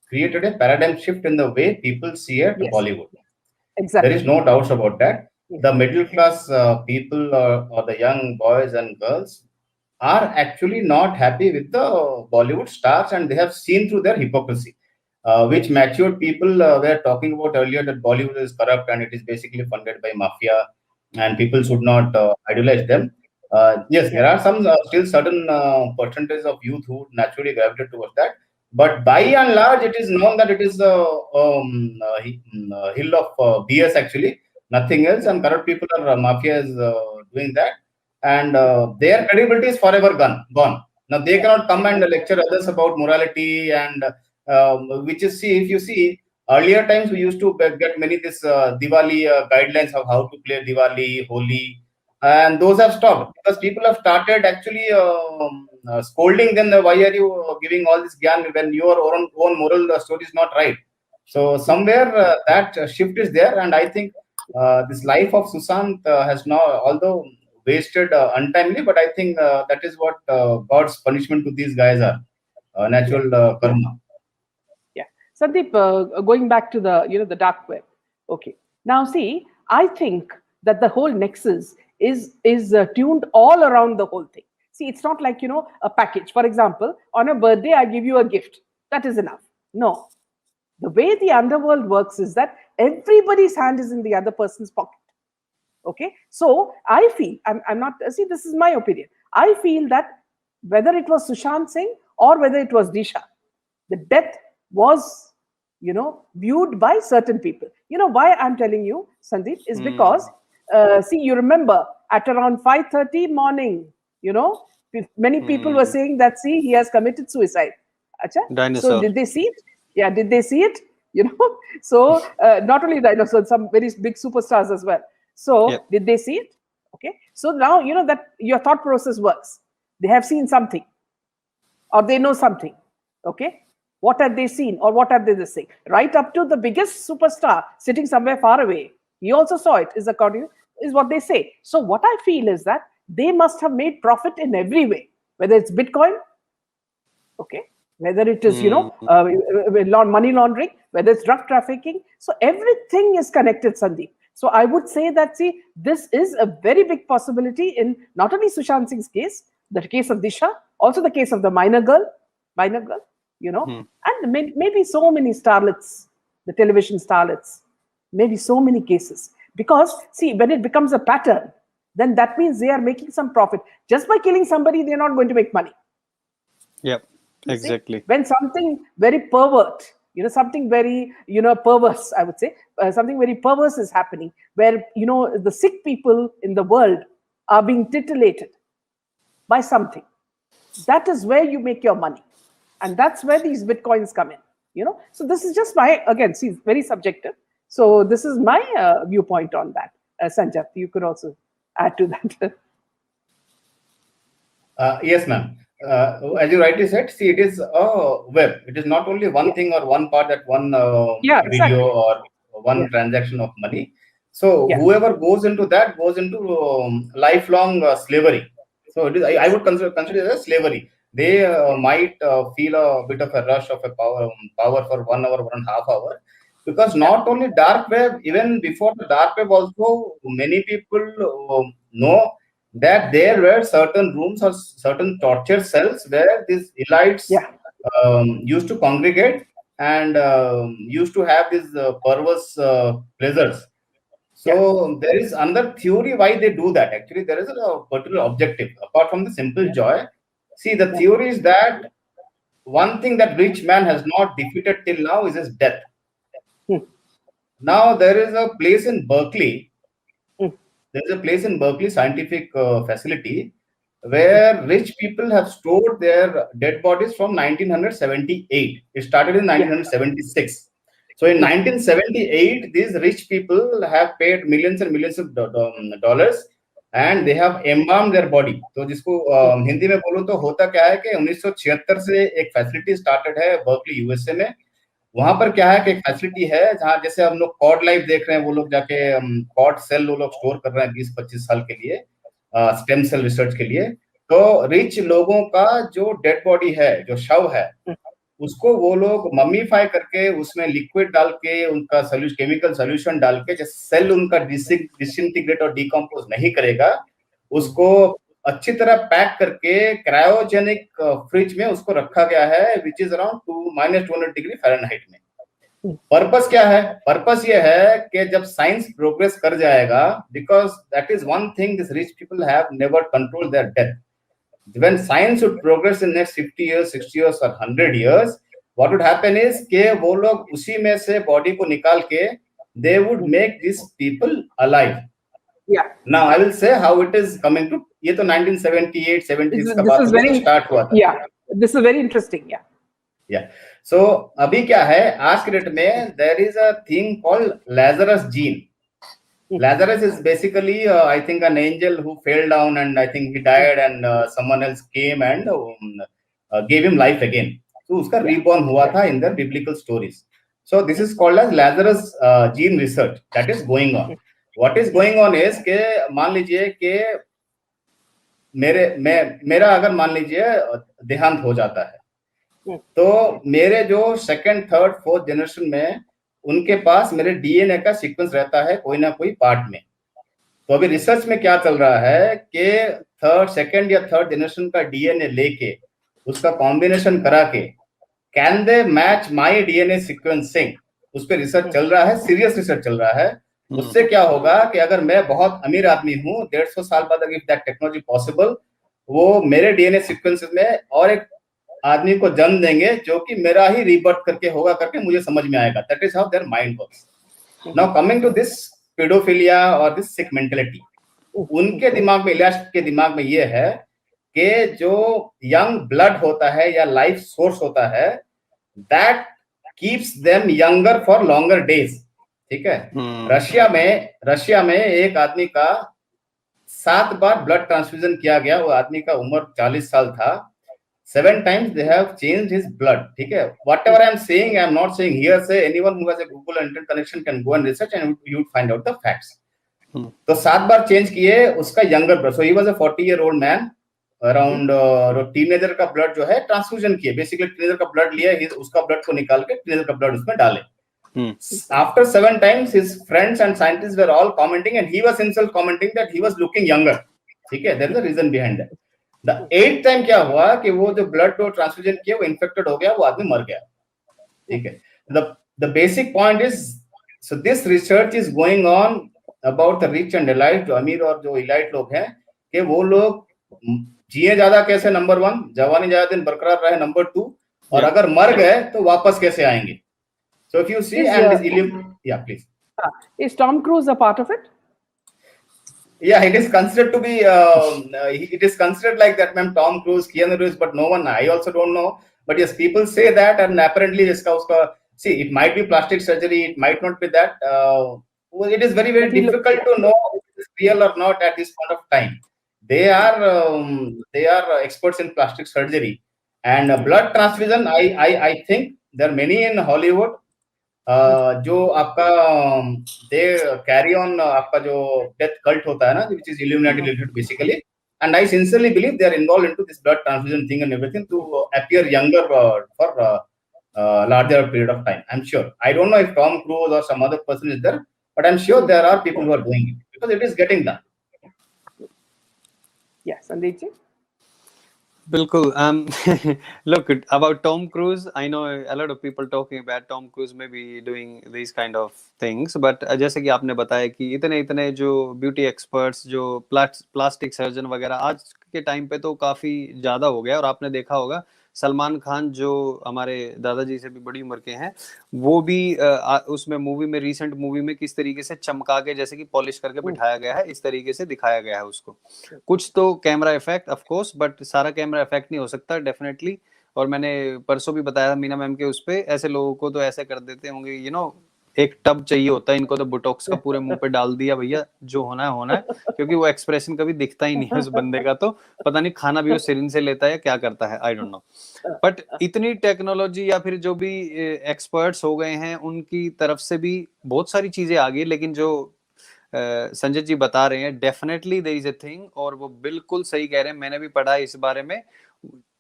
created a paradigm shift in the way people see it Bollywood. Exactly. There is no doubt about that. The middle class people or the young boys and girls are actually not happy with the Bollywood stars, and they have seen through their hypocrisy, which matured people were talking about earlier, that Bollywood is corrupt and it is basically funded by mafia, and people should not idolize them. Yes, there are some still certain percentage of youth who naturally gravitate towards that, but by and large, it is known that it is a hill of BS actually, nothing else, and corrupt people are mafia is doing that, and their credibility is forever gone. Now they cannot come and lecture others about morality, and which is, see, if you see, earlier times we used to get many this Diwali guidelines of how to play Diwali, Holi, and those have stopped because people have started actually scolding them. Why are you giving all this gyan when your own moral story is not right? So somewhere that shift is there, and I think this life of Sushant has now, although wasted untimely, but I think that is what God's punishment to these guys are, natural karma. Yeah, Sandeep, going back to the dark web. Okay, now see, I think that the whole nexus is tuned all around the whole thing. See, it's not like a package. For example, on a birthday, I give you a gift. That is enough. No, the way the underworld works is that everybody's hand is in the other person's pocket. Okay, so I feel, I'm not, see, this is my opinion. I feel that whether it was Sushant Singh or whether it was Disha, the death was, viewed by certain people. Why I'm telling you, Sandeep, is because, see, you remember at around 5:30 morning, many people were saying that, see, he has committed suicide. Achha? So did they see it? Yeah, did they see it? So not only dinosaurs, some very big superstars as well. So did they see it? Okay. So now that your thought process works. They have seen something, or they know something. Okay. What have they seen, or what have they seen? Right up to the biggest superstar sitting somewhere far away, he also saw it. Is what they say. So what I feel is that they must have made profit in every way, whether it's Bitcoin, okay, whether it is money laundering, whether it's drug trafficking. So everything is connected, Sandeep. So I would say that, see, this is a very big possibility in not only Sushant Singh's case, the case of Disha, also the case of the minor girl, and maybe so many starlets, the television starlets, maybe so many cases. Because, see, when it becomes a pattern, then that means they are making some profit. Just by killing somebody, they're not going to make money. Yep, exactly. See? When something very pervert, something very, perverse, I would say, something very perverse is happening, where, the sick people in the world are being titillated by something. That is where you make your money. And that's where these Bitcoins come in, So this is just my, again, see, very subjective. So this is my viewpoint on that. Sanjay, you could also add to that. Yes, ma'am. As you rightly said, see, it is a web. It is not only one thing or one part, that one video or one transaction of money. So whoever goes into that goes into lifelong slavery. So it is, I would consider it as slavery. They might feel a bit of a rush of a power for 1 hour, 1.5 hours. Because not only dark web, even before the dark web also, many people know that there were certain rooms or certain torture cells where these elites used to congregate and used to have these perverse pleasures. So there is another theory why they do that. Actually, there is a particular objective apart from the simple joy. See, the theory is that one thing that rich man has not defeated till now is his death. Now there is a place in Berkeley there's a place in Berkeley scientific facility where rich people have stored their dead bodies from 1978. It started in 1976. So in 1978, these rich people have paid millions and millions of dollars and they have embalmed their body. तो जिसको हिंदी में बोलूं तो होता क्या है कि 1976 से एक फैसिलिटी स्टार्टेड है बर्कली यूएसए में. वहां पर क्या है कि एक फैसिलिटी है जहां जैसे हम लोग कॉड लाइफ देख रहे हैं, वो लोग जाके कॉड सेल वो लोग स्टोर कर रहे हैं 20-25 साल के लिए स्टेम सेल रिसर्च के लिए. तो रिच लोगों का जो डेड बॉडी है, जो शव है, उसको वो लोग मम्मीफाई करके उसमें लिक्विड डाल के उनका केमिकल सोल्यूशन डाल के, जैसे सेल उनका डिसइंटीग्रेट और डिकम्पोज नहीं करेगा, उसको अच्छी तरह पैक करके क्रायोजेनिक फ्रिज में उसको रखा गया है, which is around -200 degree Fahrenheit में. पर्पस क्या है? पर्पस ये है कि जब साइंस प्रोग्रेस कर जाएगा, because that is one thing this rich people have never controlled there death. When science would progress in next 50 years, 60 years or 100 years, what would happen is कि वो लोग उसी में से बॉडी को निकाल के they would make these people alive. Yeah. Now I will say how it is coming to. ये तो 1978, 70s का बात स्टार्ट हुआ था. Yeah, this is very interesting. Yeah. Yeah. So अभी क्या है, आज के डेट में there is a thing called Lazarus gene. Lazarus is basically, I think, an angel who fell down and I think he died and someone else came and gave him life again. So उसका reborn हुआ था in the biblical stories. So this is called as Lazarus gene research that is going on. What is going on is कि मान लीजिए कि मेरा अगर मान लीजिए देहांत हो जाता है, तो मेरे जो सेकंड, थर्ड, फोर्थ जनरेशन में उनके पास मेरे डीएनए का सीक्वेंस रहता है कोई ना कोई पार्ट में. तो अभी रिसर्च में क्या चल रहा है कि सेकंड या थर्ड जनरेशन का डीएनए लेके उसका कॉम्बिनेशन करा के can they match my DNA sequencing, उस पर रिसर्च चल रहा है, सीरियस रिसर्च चल रहा है. उससे क्या होगा कि अगर मैं बहुत अमीर आदमी हूँ 150 साल बाद, अगर दैट टेक्नोलॉजी पॉसिबल, वो मेरे डीएनए सीक्वेंसेस में और एक आदमी को जन्म देंगे जो कि मेरा ही रीबर्थ करके होगा करके मुझे समझ में आएगा. That is how their mind works. Now coming to this paedophilia और दिस सिक मेंटालिटी, उनके दिमाग में, इलाज के दिमाग में ये है कि जो यंग ब्लड होता है या लाइफ सोर्स होता है, that keeps them younger for longer days. ठीक है. रशिया में एक आदमी का 7 बार ब्लड ट्रांसफ्यूजन किया गया. वो आदमी का उम्र 40 साल था. 7 times they have changed his blood. ठीक है. Whatever I am saying, I am not saying hearsay. Anyone who has a Google and internet connection can go and research and you would find out the facts. तो 7 बार change किए उसका younger blood. So he was a 40-year-old man. Around teenager का blood जो है transfusion किए. Basically teenager का blood लिया, उसका ब्लड को निकाल के टीनेजर का ब्लड उसमें डाले. After 7 times, his friends and scientists were all commenting and he was himself commenting that he was looking younger. ठीक है. There is a reason behind that. The 8th time क्या हुआ कि वो जो ब्लड को ट्रांसफ्यूजन किया वो इन्फेक्टेड हो गया, वो आदमी मर गया. ठीक है. The basic point is, so this research is going on about the rich and elite, जो अमीर और जो elite लोग हैं, कि वो लोग जिए ज्यादा कैसे, नंबर 1, जवानी ज्यादा दिन बरकरार रहे, नंबर 2, और अगर मर गए तो वापस कैसे आएंगे. So if you see, yeah, please. Is Tom Cruise a part of it? Yeah, it is considered to be. It is considered like that, ma'am. Tom Cruise, Keanu Reeves, but no one. I also don't know. But yes, people say that, and apparently, see, it might be plastic surgery. It might not be that. It is very, very difficult to know if it is real or not at this point of time. They are experts in plastic surgery and blood transfusion. I think there are many in Hollywood. जो आपका they carry on आपका जो death cult होता है ना, which is Illuminati related basically, and I sincerely believe they are involved into this blood transfusion thing and everything to appear younger for larger period of time. I'm sure. I don't know if Tom Cruise or some other person is there, but I'm sure there are people who are doing it because it is getting done. Yes, Sandeep ji. बिल्कुल. Look, about Tom Cruise, I know a lot of people talking about Tom Cruise maybe doing these kind of things, but जैसे कि आपने बताया कि इतने जो beauty experts, जो plastic surgeon वगैरह आज के टाइम पे तो काफी ज्यादा हो गया. और आपने देखा होगा सलमान खान जो हमारे दादाजी से भी बड़ी उम्र के हैं, वो भी उसमें मूवी में, रिसेंट मूवी में किस तरीके से चमका के, जैसे कि पॉलिश करके बिठाया गया है, इस तरीके से दिखाया गया है उसको। कुछ तो camera effect of course, but सारा कैमरा इफेक्ट नहीं हो सकता डेफिनेटली। और मैंने परसों भी बताया था मीना मैम के उस पे, ऐसे लोगों को तो ऐसे कर देते होंगे, यू नो, एक टब चाहिए होता है इनको तो बोटॉक्स का, पूरे मुंह पे डाल दिया भैया, जो होना है होना है, क्योंकि वो एक्सप्रेशन कभी दिखता ही नहीं है उस बंदे का। तो पता नहीं खाना भी वो सिरिंज से लेता है या क्या करता है, आई डोंट नो। बट इतनी टेक्नोलॉजी या फिर जो भी एक्सपर्ट्स हो गए हैं, उनकी तरफ से भी बहुत सारी चीजें आ गई, लेकिन जो संजय जी बता रहे हैं, definitely there is a thing, और वो बिल्कुल सही कह रहे हैं। मैंने भी पढ़ा इस बारे में,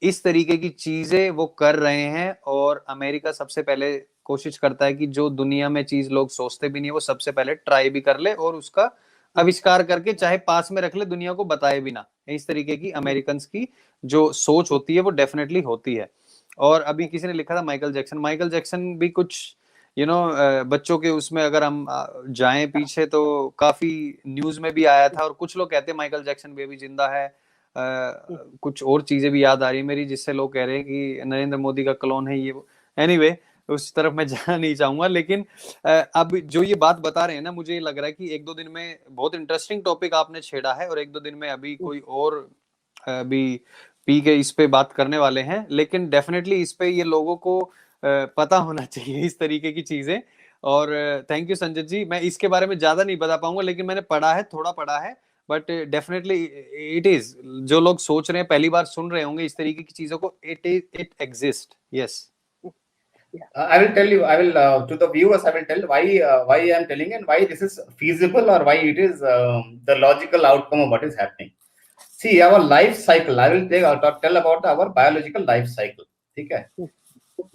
इस तरीके की चीजें वो कर रहे हैं। और अमेरिका सबसे पहले कोशिश करता है कि जो दुनिया में चीज लोग सोचते भी नहीं, वो सबसे पहले ट्राई भी कर ले और उसका आविष्कार करके चाहे पास में रख ले, दुनिया को बताए भी ना। इस तरीके की अमेरिकन की जो सोच होती है वो डेफिनेटली होती है। और अभी किसी ने लिखा था माइकल जैक्सन भी कुछ बच्चों के उसमें अगर हम जाएं पीछे तो काफी न्यूज में भी आया था, और कुछ लोग कहते हैं माइकल जैक्सन बेबी जिंदा है। कुछ और चीजें भी याद आ रही है मेरी, जिससे लोग कह रहे हैं कि नरेंद्र मोदी का क्लोन है ये वो। एनीवे, उस तरफ मैं जाना नहीं चाहूंगा, लेकिन अब जो ये बात बता रहे हैं ना, मुझे लग रहा है कि 1-2 दिन में बहुत इंटरेस्टिंग टॉपिक आपने छेड़ा है, और 1-2 दिन में अभी कोई और अभी पी के इस पे बात करने वाले हैं। लेकिन डेफिनेटली इस पे ये लोगों को पता होना चाहिए इस तरीके की चीजें। और थैंक यू संजय जी। मैं इसके बारे में ज्यादा नहीं बता पाऊंगा, लेकिन मैंने पढ़ा है, थोड़ा पढ़ा है, बट डेफिनेटली इट इज, जो लोग सोच रहे हैं, पहली बार सुन रहे होंगे इस तरीके की चीजों को, it exist. Yes, I will tell you. I will to the viewers. I will tell why I am telling and why this is feasible, or why it is the logical outcome of what is happening. See, our life cycle. I will tell about our biological life cycle. ठीक है?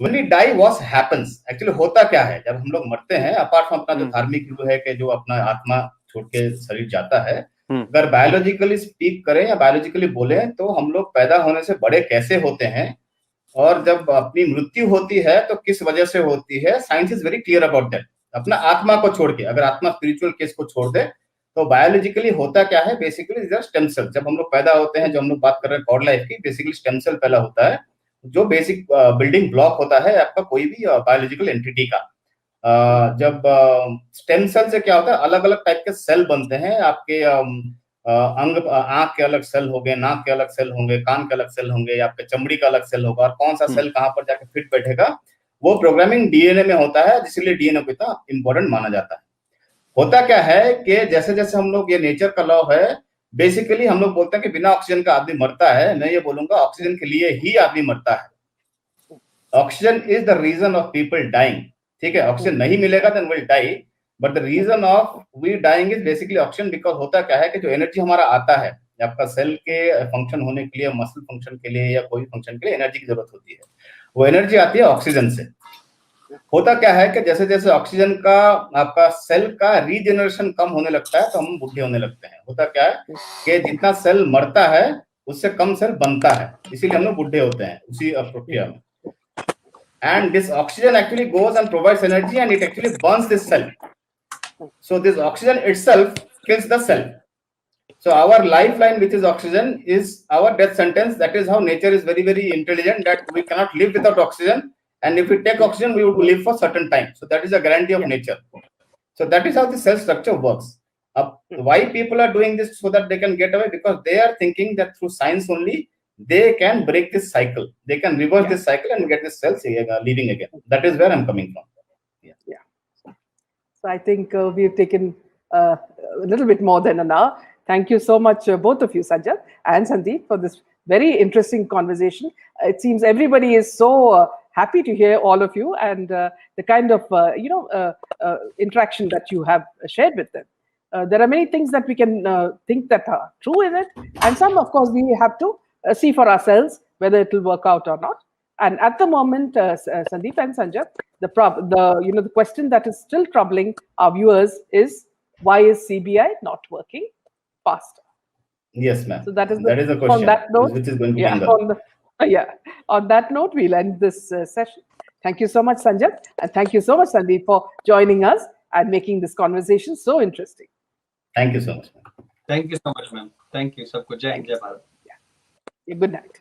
When we die, what happens? Actually, होता क्या है जब हम लोग मरते हैं? Apart from अपना जो धार्मिक व्यू है कि जो अपना आत्मा छोड़ के शरीर जाता है, अगर बायोलॉजिकली स्पीक करें या बायोलॉजिकली बोले, तो हम लोग पैदा होने से बड़े कैसे होते हैं, और जब अपनी मृत्यु होती है तो किस वजह से होती है, science is very clear about that. अपना आत्मा को छोड़ के, अगर आत्मा स्पिरिचुअल केस को छोड़ दे, तो बायोलॉजिकली होता क्या है, बेसिकली स्टेम सेल। जब हम लोग पैदा होते हैं, जो हम लोग बात कर रहे हैं गॉड लाइफ की, बेसिकली स्टेम सेल पहला होता है, जो बेसिक बिल्डिंग ब्लॉक होता है आपका कोई भी बायोलॉजिकल एंटिटी का। जब स्टेम सेल से क्या होता है, अलग अलग टाइप के सेल बनते हैं आपके अंग, आंख के अलग सेल हो गए, नाक के अलग सेल होंगे, कान के अलग सेल होंगे, आपके चमड़ी का अलग सेल होगा, और कौन सा सेल कहां पर जाके फिट बैठेगा, वो प्रोग्रामिंग डीएनए में होता है, जिसलिए डीएनए को इतना इंपॉर्टेंट माना जाता है। होता क्या है कि जैसे जैसे हम लोग, ये नेचर का लॉ है, बेसिकली हम लोग बोलते हैं कि बिना ऑक्सीजन का आदमी मरता है। मैं ये बोलूंगा ऑक्सीजन के लिए ही आदमी मरता है। Oxygen is the reason of people dying. ठीक है, ऑक्सीजन नहीं मिलेगा then will die, but the reason of we dying is basically oxygen. Because होता क्या है कि जो एनर्जी हमारा आता है आपका सेल के फंक्शन होने के लिए, मसल फंक्शन के लिए या कोई फंक्शन के लिए एनर्जी की जरूरत होती है, वो एनर्जी आती है ऑक्सीजन से। होता क्या है कि जैसे जैसे ऑक्सीजन का आपका सेल का रीजनरेशन कम होने लगता है, तो हम बूढ़े होने लगते हैं। होता क्या है कि जितना सेल मरता है उससे कम सेल बनता है, इसीलिए हम लोग बूढ़े होते हैं उसी प्रक्रिया में। And this oxygen actually goes and provides energy, and it actually burns this cell. So this oxygen itself kills the cell. So our lifeline, which is oxygen, is our death sentence. That is how nature is very, very intelligent, that we cannot live without oxygen. And if we take oxygen, we would live for certain time. So that is a guarantee of nature. So that is how the cell structure works. Why people are doing this so that they can get away? Because they are thinking that through science only, they can break this cycle. They can reverse this cycle and get the cells living again. That is where I'm coming from. Yeah. So I think we've taken a little bit more than an hour. Thank you so much, both of you, Sajjad and Sandeep, for this very interesting conversation. It seems everybody is so happy to hear all of you, and the kind of interaction that you have shared with them. There are many things that we can think that are true in it, and some, of course, we have to see for ourselves whether it will work out or not. And at the moment, Sandeep and Sanjay, the question that is still troubling our viewers is, why is CBI not working faster? Yes, ma'am. So that is a question. On that note, which is going to on that note, we'll end this session. Thank you so much, Sanjay, and thank you so much, Sandeep, for joining us and making this conversation so interesting. Thank you so much, ma'am. Thank you so much, ma'am. Thank you. Sabko jai hind, jai bharat. Good night.